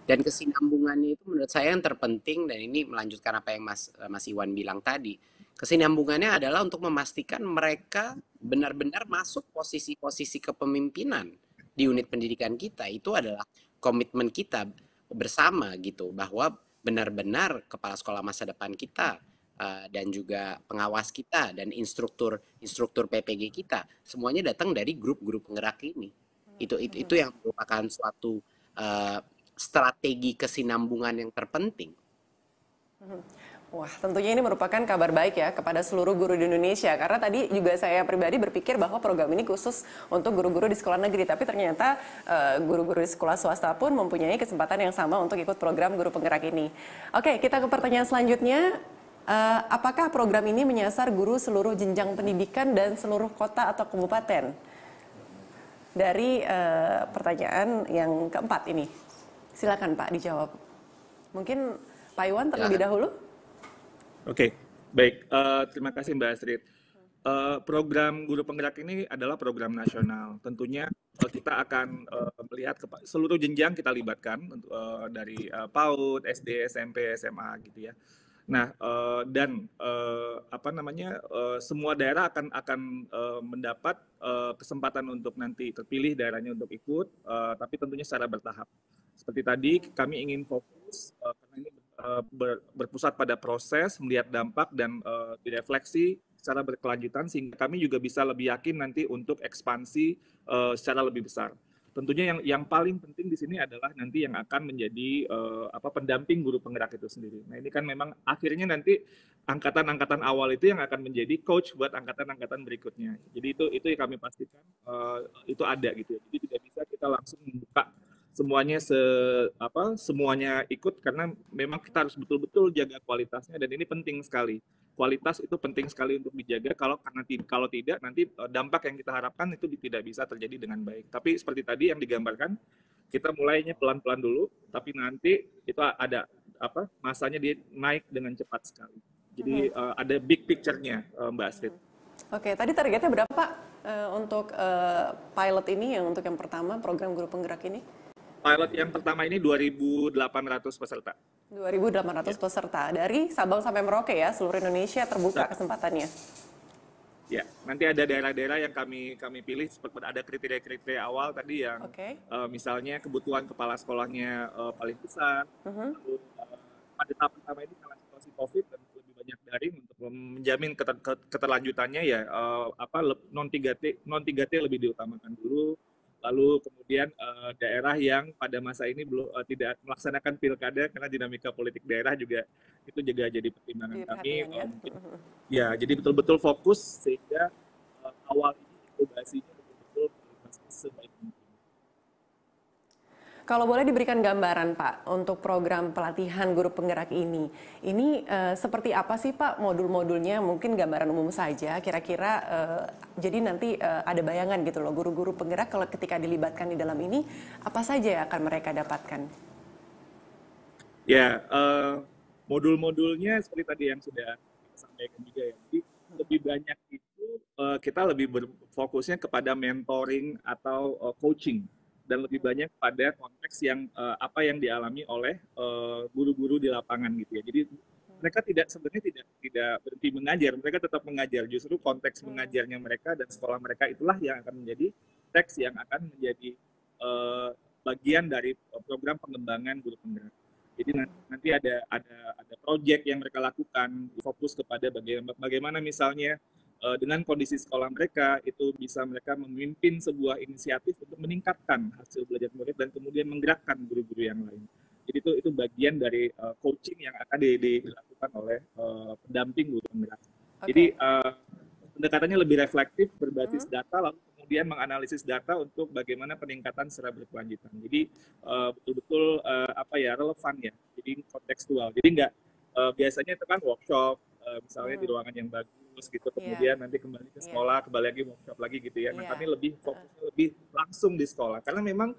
Dan kesinambungannya itu menurut saya yang terpenting, dan ini melanjutkan apa yang Mas Iwan bilang tadi. Kesinambungannya adalah untuk memastikan mereka benar-benar masuk posisi-posisi kepemimpinan di unit pendidikan kita. Itu adalah komitmen kita bersama gitu, bahwa benar-benar kepala sekolah masa depan kita dan juga pengawas kita dan instruktur PPG kita semuanya datang dari grup-grup penggerak ini. Itu yang merupakan suatu strategi kesinambungan yang terpenting. Wah, tentunya ini merupakan kabar baik ya kepada seluruh guru di Indonesia. Karena tadi juga saya pribadi berpikir bahwa program ini khusus untuk guru-guru di sekolah negeri. Tapi ternyata guru-guru di sekolah swasta pun mempunyai kesempatan yang sama untuk ikut program guru penggerak ini. Oke, kita ke pertanyaan selanjutnya. Apakah program ini menyasar guru seluruh jenjang pendidikan dan seluruh kota atau kabupaten? Dari pertanyaan yang keempat ini. Silakan Pak dijawab. Mungkin Pak Iwan terlebih dahulu. Oke, baik. Terima kasih Mbak Astrid. Program Guru Penggerak ini adalah program nasional. Tentunya kita akan melihat seluruh jenjang kita libatkan dari PAUD, SD, SMP, SMA gitu ya. Nah, dan semua daerah akan mendapat kesempatan untuk nanti terpilih daerahnya untuk ikut, tapi tentunya secara bertahap. Seperti tadi kami ingin fokus karena ini berpusat pada proses, melihat dampak dan direfleksi secara berkelanjutan sehingga kami juga bisa lebih yakin nanti untuk ekspansi secara lebih besar. Tentunya yang paling penting di sini adalah nanti yang akan menjadi pendamping guru penggerak itu sendiri. Nah ini kan memang akhirnya nanti angkatan-angkatan awal itu yang akan menjadi coach buat angkatan-angkatan berikutnya. Jadi itu yang kami pastikan itu ada gitu. Jadi tidak bisa kita langsung membuka semuanya semuanya ikut karena memang kita harus betul-betul jaga kualitasnya dan ini penting sekali. Kualitas itu penting sekali untuk dijaga kalau tidak nanti dampak yang kita harapkan itu tidak bisa terjadi dengan baik. Tapi seperti tadi yang digambarkan kita mulainya pelan-pelan dulu tapi nanti itu ada masanya dia naik dengan cepat sekali. Jadi ada big picture-nya Mbak Astrid. Oke, tadi targetnya berapa untuk pilot ini yang untuk yang pertama program guru penggerak ini? Pilot yang pertama ini 2.800 peserta. 2.800 peserta dari Sabang sampai Merauke ya, seluruh Indonesia terbuka kesempatannya. Ya, nanti ada daerah-daerah yang kami pilih seperti ada kriteria-kriteria awal tadi yang misalnya kebutuhan kepala sekolahnya paling besar. Lalu pada tahap pertama ini karena situasi COVID dan lebih banyak daring untuk menjamin keterlanjutannya ya non 3T lebih diutamakan dulu. Lalu kemudian daerah yang pada masa ini belum tidak melaksanakan pilkada karena dinamika politik daerah juga itu juga jadi pertimbangan kami. Mungkin, ya, jadi betul-betul fokus sehingga awal ini inkubasinya betul-betul sebaik mungkin. Kalau boleh diberikan gambaran Pak untuk program pelatihan guru penggerak ini seperti apa sih Pak modul-modulnya? Mungkin gambaran umum saja kira-kira jadi nanti ada bayangan gitu loh guru-guru penggerak kalau ketika dilibatkan di dalam ini apa saja yang akan mereka dapatkan? Ya, modul-modulnya seperti tadi yang sudah kita sampaikan juga ya. Jadi lebih banyak itu kita lebih berfokusnya kepada mentoring atau coaching. Dan lebih banyak pada konteks yang apa yang dialami oleh guru-guru di lapangan gitu ya. Jadi mereka sebenarnya tidak berhenti mengajar, mereka tetap mengajar. Justru konteks mengajarnya mereka dan sekolah mereka itulah yang akan menjadi teks yang akan menjadi bagian dari program pengembangan guru penggerak. Jadi nanti ada proyek yang mereka lakukan fokus kepada bagaimana misalnya dengan kondisi sekolah mereka itu bisa mereka memimpin sebuah inisiatif untuk meningkatkan hasil belajar murid dan kemudian menggerakkan guru-guru yang lain. Jadi itu bagian dari coaching yang akan dilakukan oleh pendamping guru penggerak. Okay. Jadi pendekatannya lebih reflektif berbasis data lalu kemudian menganalisis data untuk bagaimana peningkatan secara berkelanjutan. Jadi betul-betul relevan ya. Jadi kontekstual. Jadi nggak biasanya itu kan workshop misalnya di ruangan yang bagus gitu, kemudian nanti kembali ke sekolah, kembali lagi workshop lagi gitu ya. Nah kami lebih fokusnya lebih langsung di sekolah karena memang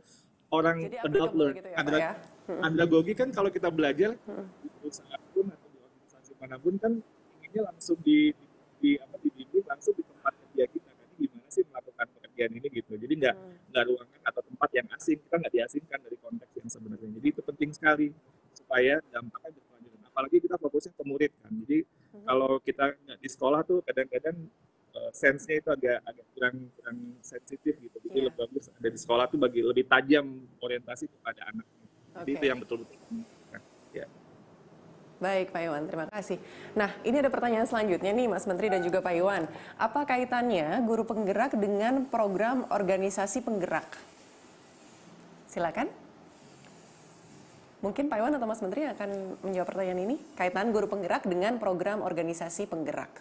orang adult learning, gitu andragogi kan kalau kita belajar di perusahaan pun atau di organisasi manapun kan inginnya langsung dibimbing langsung di tempat kerja kita kan gimana sih melakukan pekerjaan ini gitu. Jadi nggak ruangan atau tempat yang asing, kita nggak diasingkan dari konteks yang sebenarnya. Jadi itu penting sekali supaya dampaknya berkelanjutan. Apalagi kita fokusnya ke murid kan. Jadi kalau kita nggak di sekolah tuh kadang-kadang sense-nya itu agak kurang sensitif gitu. Jadi lebih bagus ada di sekolah tuh lebih tajam orientasi kepada anak. Jadi itu yang betul-betul. Ya. Baik Pak Iwan, terima kasih. Nah ini ada pertanyaan selanjutnya nih Mas Menteri dan juga Pak Iwan. Apa kaitannya guru penggerak dengan program organisasi penggerak? Silakan. Mungkin Pak Iwan atau Mas Menteri akan menjawab pertanyaan ini. Kaitan guru penggerak dengan program organisasi penggerak.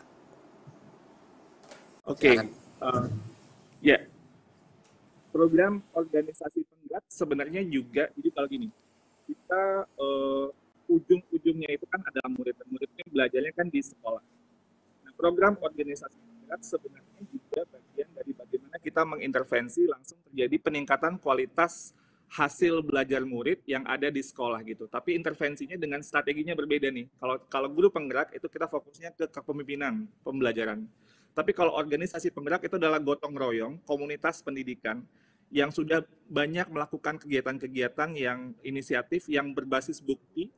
Oke. Ya. Program organisasi penggerak sebenarnya juga, jadi kalau gini, kita ujung-ujungnya itu kan adalah murid, dan muridnya belajarnya kan di sekolah. Nah, program organisasi penggerak sebenarnya juga bagian dari bagaimana kita mengintervensi langsung terjadi peningkatan kualitas hasil belajar murid yang ada di sekolah gitu. Tapi intervensinya dengan strateginya berbeda nih. Kalau guru penggerak itu kita fokusnya ke kepemimpinan, pembelajaran. Tapi kalau organisasi penggerak itu adalah gotong royong, komunitas pendidikan yang sudah banyak melakukan kegiatan-kegiatan yang inisiatif yang berbasis bukti,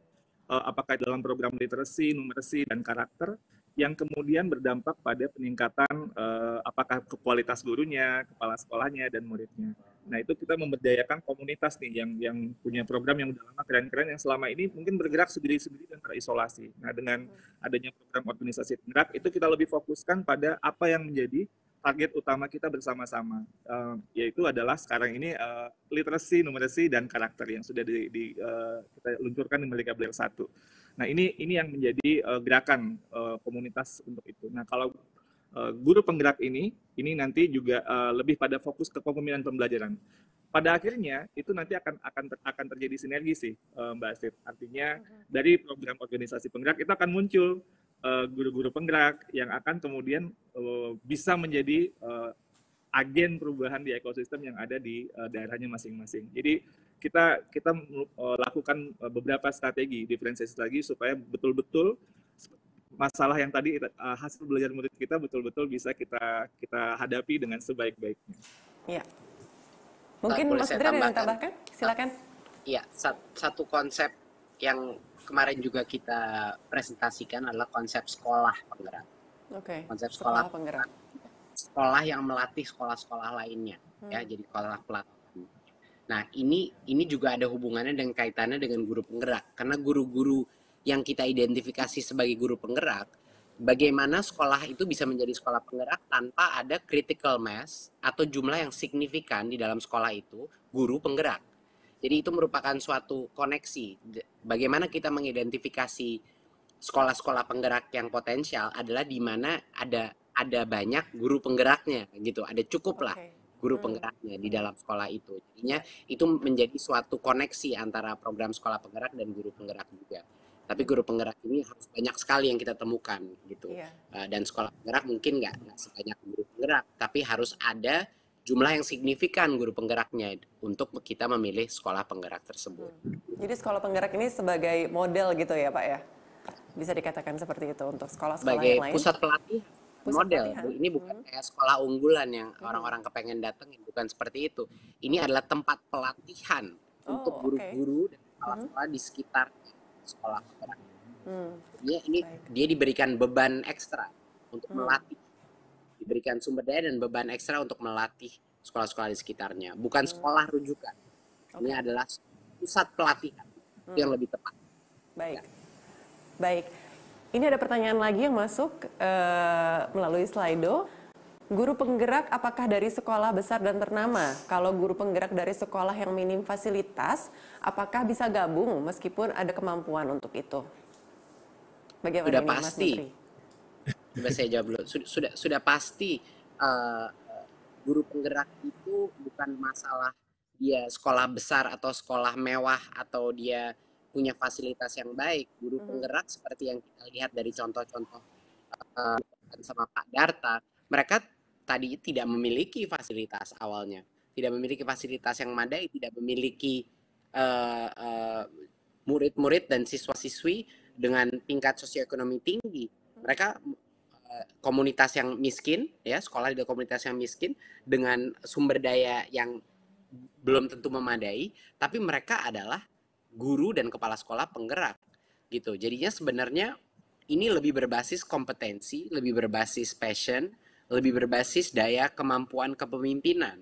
apakah dalam program literasi, numeracy, dan karakter, yang kemudian berdampak pada peningkatan apakah kualitas gurunya, kepala sekolahnya, dan muridnya. Nah, itu kita memberdayakan komunitas nih yang punya program yang udah lama keren-keren, yang selama ini mungkin bergerak sendiri-sendiri dan terisolasi. Nah, dengan adanya program organisasi penggerak, itu kita lebih fokuskan pada apa yang menjadi target utama kita bersama-sama, yaitu adalah sekarang ini literacy, numeracy, dan karakter yang sudah kita luncurkan di Merdeka Belajar 1. Nah, ini yang menjadi gerakan komunitas untuk itu. Nah, kalau guru penggerak ini nanti juga lebih pada fokus ke kepemimpinan pembelajaran. Pada akhirnya itu nanti akan terjadi sinergi sih, Mbak Astrid. Artinya dari program organisasi penggerak itu akan muncul guru-guru penggerak yang akan kemudian bisa menjadi agen perubahan di ekosistem yang ada di daerahnya masing-masing. Jadi kita lakukan beberapa strategi diferensiasi lagi supaya betul-betul masalah yang tadi hasil belajar murid kita betul-betul bisa kita hadapi dengan sebaik-baiknya. Iya. Mungkin Mas Indra ada yang tambahkan? Silakan. Iya, satu konsep yang kemarin juga kita presentasikan adalah konsep sekolah penggerak. Oke. Konsep sekolah penggerak. Sekolah yang melatih sekolah-sekolah lainnya, ya, jadi sekolah pelatihan. Nah, ini juga ada hubungannya dengan kaitannya dengan guru penggerak, karena guru-guru yang kita identifikasi sebagai guru penggerak, bagaimana sekolah itu bisa menjadi sekolah penggerak tanpa ada critical mass atau jumlah yang signifikan di dalam sekolah itu guru penggerak. Jadi itu merupakan suatu koneksi. Bagaimana kita mengidentifikasi sekolah-sekolah penggerak yang potensial adalah di mana ada banyak guru penggeraknya gitu, ada cukup lah guru penggeraknya di dalam sekolah itu. Jadinya itu menjadi suatu koneksi antara program sekolah penggerak dan guru penggerak juga. Tapi guru penggerak ini harus banyak sekali yang kita temukan gitu. Dan sekolah penggerak mungkin nggak sebanyak guru penggerak, tapi harus ada jumlah yang signifikan guru penggeraknya untuk kita memilih sekolah penggerak tersebut. Jadi sekolah penggerak ini sebagai model gitu ya Pak ya? Bisa dikatakan seperti itu untuk sekolah-sekolah yang lain? Sebagai pusat pelatihan, model. Ini bukan kayak sekolah unggulan yang orang-orang kepengen datengin, bukan seperti itu. Ini adalah tempat pelatihan untuk guru-guru dan kepala sekolah di sekitar sekolah penggerak. Dia diberikan beban ekstra untuk melatih, diberikan sumber daya dan beban ekstra untuk melatih sekolah-sekolah di sekitarnya, bukan sekolah rujukan. Ini adalah pusat pelatihan yang lebih tepat. Baik, baik. Ini ada pertanyaan lagi yang masuk melalui Slido. Guru penggerak apakah dari sekolah besar dan ternama? Kalau guru penggerak dari sekolah yang minim fasilitas, apakah bisa gabung meskipun ada kemampuan untuk itu? Bagaimana Sudah ini, pasti. Mas Menteri? Coba saya jawab dulu. Sudah pasti guru penggerak itu bukan masalah dia sekolah besar atau sekolah mewah atau dia punya fasilitas yang baik. Guru penggerak seperti yang kita lihat dari contoh-contoh sama Pak Darta, mereka tadi tidak memiliki fasilitas awalnya, tidak memiliki fasilitas yang memadai, tidak memiliki murid-murid dan siswa-siswi dengan tingkat sosioekonomi tinggi. Mereka komunitas yang miskin, ya, sekolah di komunitas yang miskin dengan sumber daya yang belum tentu memadai, tapi mereka adalah guru dan kepala sekolah penggerak, gitu. Jadinya sebenarnya ini lebih berbasis kompetensi, lebih berbasis passion, lebih berbasis daya kemampuan kepemimpinan.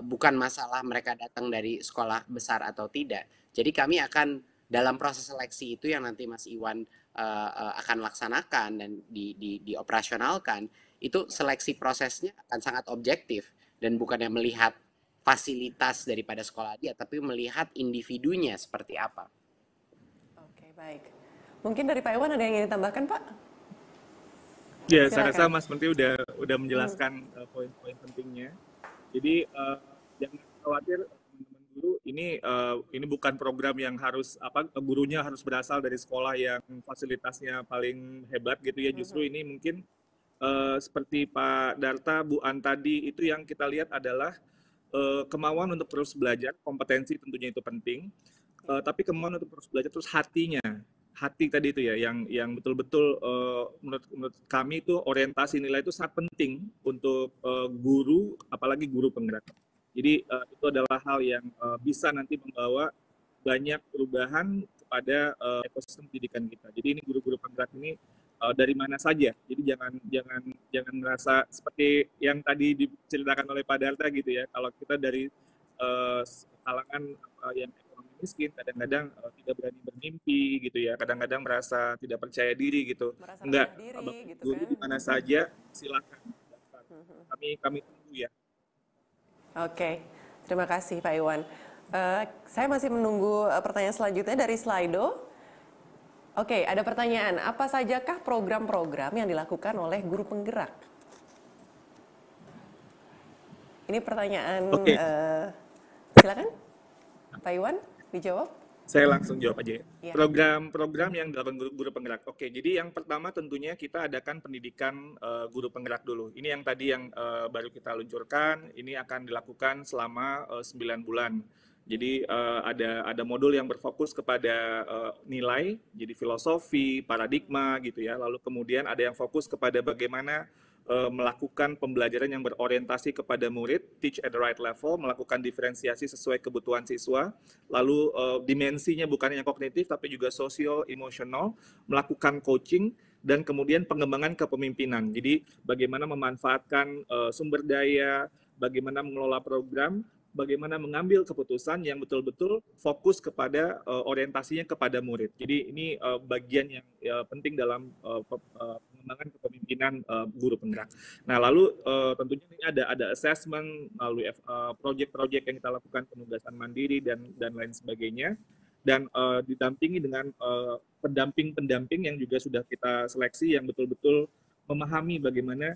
Bukan masalah mereka datang dari sekolah besar atau tidak. Jadi kami akan dalam proses seleksi itu yang nanti Mas Iwan akan laksanakan dan dioperasionalkan, itu seleksi prosesnya akan sangat objektif dan bukannya melihat fasilitas daripada sekolah dia, tapi melihat individunya seperti apa. Oke, baik. Mungkin dari Pak Iwan ada yang ingin ditambahkan, Pak? Ya, saya rasa Mas Menteri udah menjelaskan poin-poin pentingnya. Jadi jangan khawatir teman-teman guru, ini bukan program yang harus gurunya harus berasal dari sekolah yang fasilitasnya paling hebat gitu ya. Justru ini mungkin seperti Pak Darta, Bu An tadi, itu yang kita lihat adalah kemauan untuk terus belajar, kompetensi tentunya itu penting, tapi kemauan untuk terus belajar, terus hati tadi itu ya, yang betul-betul menurut kami itu orientasi nilai itu sangat penting untuk guru, apalagi guru penggerak. Jadi itu adalah hal yang bisa nanti membawa banyak perubahan kepada ekosistem pendidikan kita. Jadi ini guru-guru penggerak ini dari mana saja. Jadi jangan merasa seperti yang tadi diceritakan oleh Pak Darta gitu ya. Kalau kita dari kalangan yang ekonomi miskin, kadang-kadang tidak berani bermimpi gitu ya. Kadang-kadang merasa tidak percaya diri gitu. Enggak, gitu guru kan? Di mana saja silakan daftar. Kami tunggu ya. Oke, terima kasih Pak Iwan. Saya masih menunggu pertanyaan selanjutnya dari Slido. Oke, ada pertanyaan. Apa sajakah program-program yang dilakukan oleh guru penggerak? Ini pertanyaan. Silakan, Pak Iwan, dijawab. Saya langsung jawab aja ya. Program-program yang dilakukan guru penggerak. Oke, jadi yang pertama tentunya kita adakan pendidikan guru penggerak dulu. Ini yang tadi yang baru kita luncurkan. Ini akan dilakukan selama 9 bulan. Jadi ada modul yang berfokus kepada nilai, jadi filosofi, paradigma gitu ya. Lalu kemudian ada yang fokus kepada bagaimana melakukan pembelajaran yang berorientasi kepada murid, teach at the right level, melakukan diferensiasi sesuai kebutuhan siswa. Lalu dimensinya bukan hanya kognitif tapi juga sosial, emosional, melakukan coaching, dan kemudian pengembangan kepemimpinan. Jadi bagaimana memanfaatkan sumber daya, bagaimana mengelola program, bagaimana mengambil keputusan yang betul-betul fokus kepada orientasinya kepada murid. Jadi ini bagian yang penting dalam pengembangan kepemimpinan guru penggerak. Nah, lalu tentunya ini ada assessment, lalu proyek-proyek yang kita lakukan, penugasan mandiri dan lain sebagainya, dan didampingi dengan pendamping-pendamping yang juga sudah kita seleksi yang betul-betul memahami bagaimana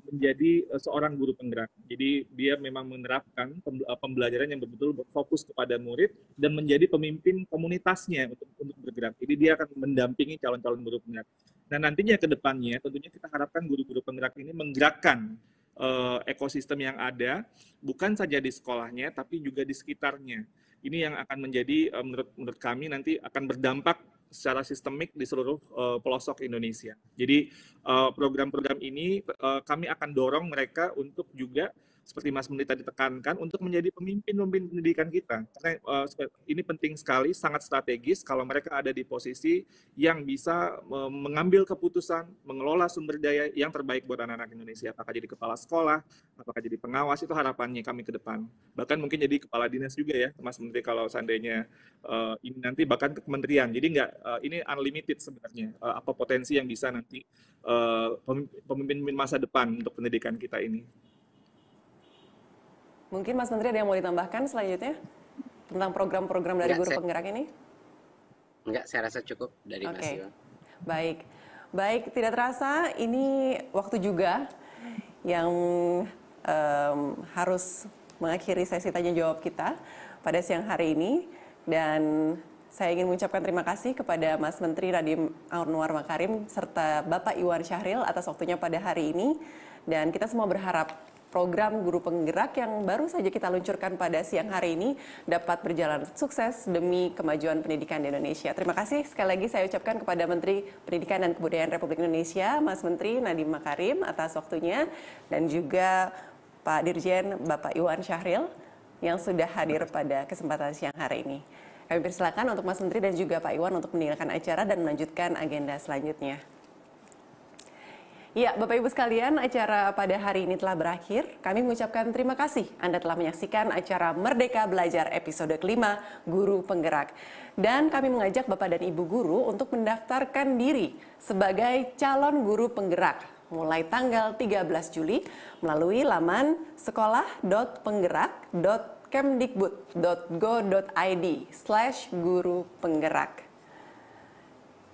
menjadi seorang guru penggerak. Jadi dia memang menerapkan pembelajaran yang betul-betul berfokus kepada murid dan menjadi pemimpin komunitasnya untuk bergerak. Jadi dia akan mendampingi calon-calon guru penggerak. Nah, nantinya ke depannya tentunya kita harapkan guru-guru penggerak ini menggerakkan ekosistem yang ada, bukan saja di sekolahnya tapi juga di sekitarnya. Ini yang akan menjadi menurut kami nanti akan berdampak secara sistemik di seluruh pelosok Indonesia. Jadi program-program ini kami akan dorong mereka untuk juga seperti Mas Menteri tadi tekankan untuk menjadi pemimpin pendidikan kita. Karena ini penting sekali, sangat strategis kalau mereka ada di posisi yang bisa mengambil keputusan, mengelola sumber daya yang terbaik buat anak-anak Indonesia. Apakah jadi kepala sekolah, apakah jadi pengawas, itu harapannya kami ke depan. Bahkan mungkin jadi kepala dinas juga ya, Mas Menteri, kalau seandainya ini nanti bahkan ke kementerian. Jadi ini unlimited sebenarnya, apa potensi yang bisa nanti pemimpin masa depan untuk pendidikan kita ini. Mungkin Mas Menteri ada yang mau ditambahkan selanjutnya tentang program-program dari guru penggerak ini? Enggak, saya rasa cukup dari Mas Iwan. Baik, tidak terasa ini waktu juga yang harus mengakhiri sesi tanya jawab kita pada siang hari ini, dan saya ingin mengucapkan terima kasih kepada Mas Menteri Nadiem Anwar Makarim serta Bapak Iwan Syahril atas waktunya pada hari ini, dan kita semua berharap program guru penggerak yang baru saja kita luncurkan pada siang hari ini dapat berjalan sukses demi kemajuan pendidikan di Indonesia. Terima kasih sekali lagi saya ucapkan kepada Menteri Pendidikan dan Kebudayaan Republik Indonesia, Mas Menteri Nadiem Makarim atas waktunya, dan juga Pak Dirjen Bapak Iwan Syahril yang sudah hadir pada kesempatan siang hari ini. Kami persilakan untuk Mas Menteri dan juga Pak Iwan untuk meninggalkan acara dan melanjutkan agenda selanjutnya. Ya, Bapak Ibu sekalian, acara pada hari ini telah berakhir. Kami mengucapkan terima kasih Anda telah menyaksikan acara Merdeka Belajar episode kelima, Guru Penggerak. Dan kami mengajak Bapak dan Ibu guru untuk mendaftarkan diri sebagai calon guru penggerak mulai tanggal 13 Juli melalui laman sekolah.penggerak.kemdikbud.go.id/guru-penggerak.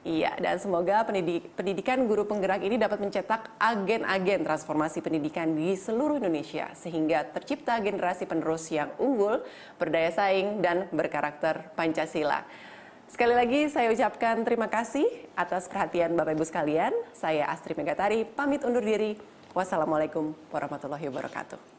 Iya, dan semoga pendidikan guru penggerak ini dapat mencetak agen-agen transformasi pendidikan di seluruh Indonesia sehingga tercipta generasi penerus yang unggul, berdaya saing, dan berkarakter Pancasila. Sekali lagi saya ucapkan terima kasih atas perhatian Bapak Ibu sekalian. Saya Astri Megatari, pamit undur diri. Wassalamualaikum warahmatullahi wabarakatuh.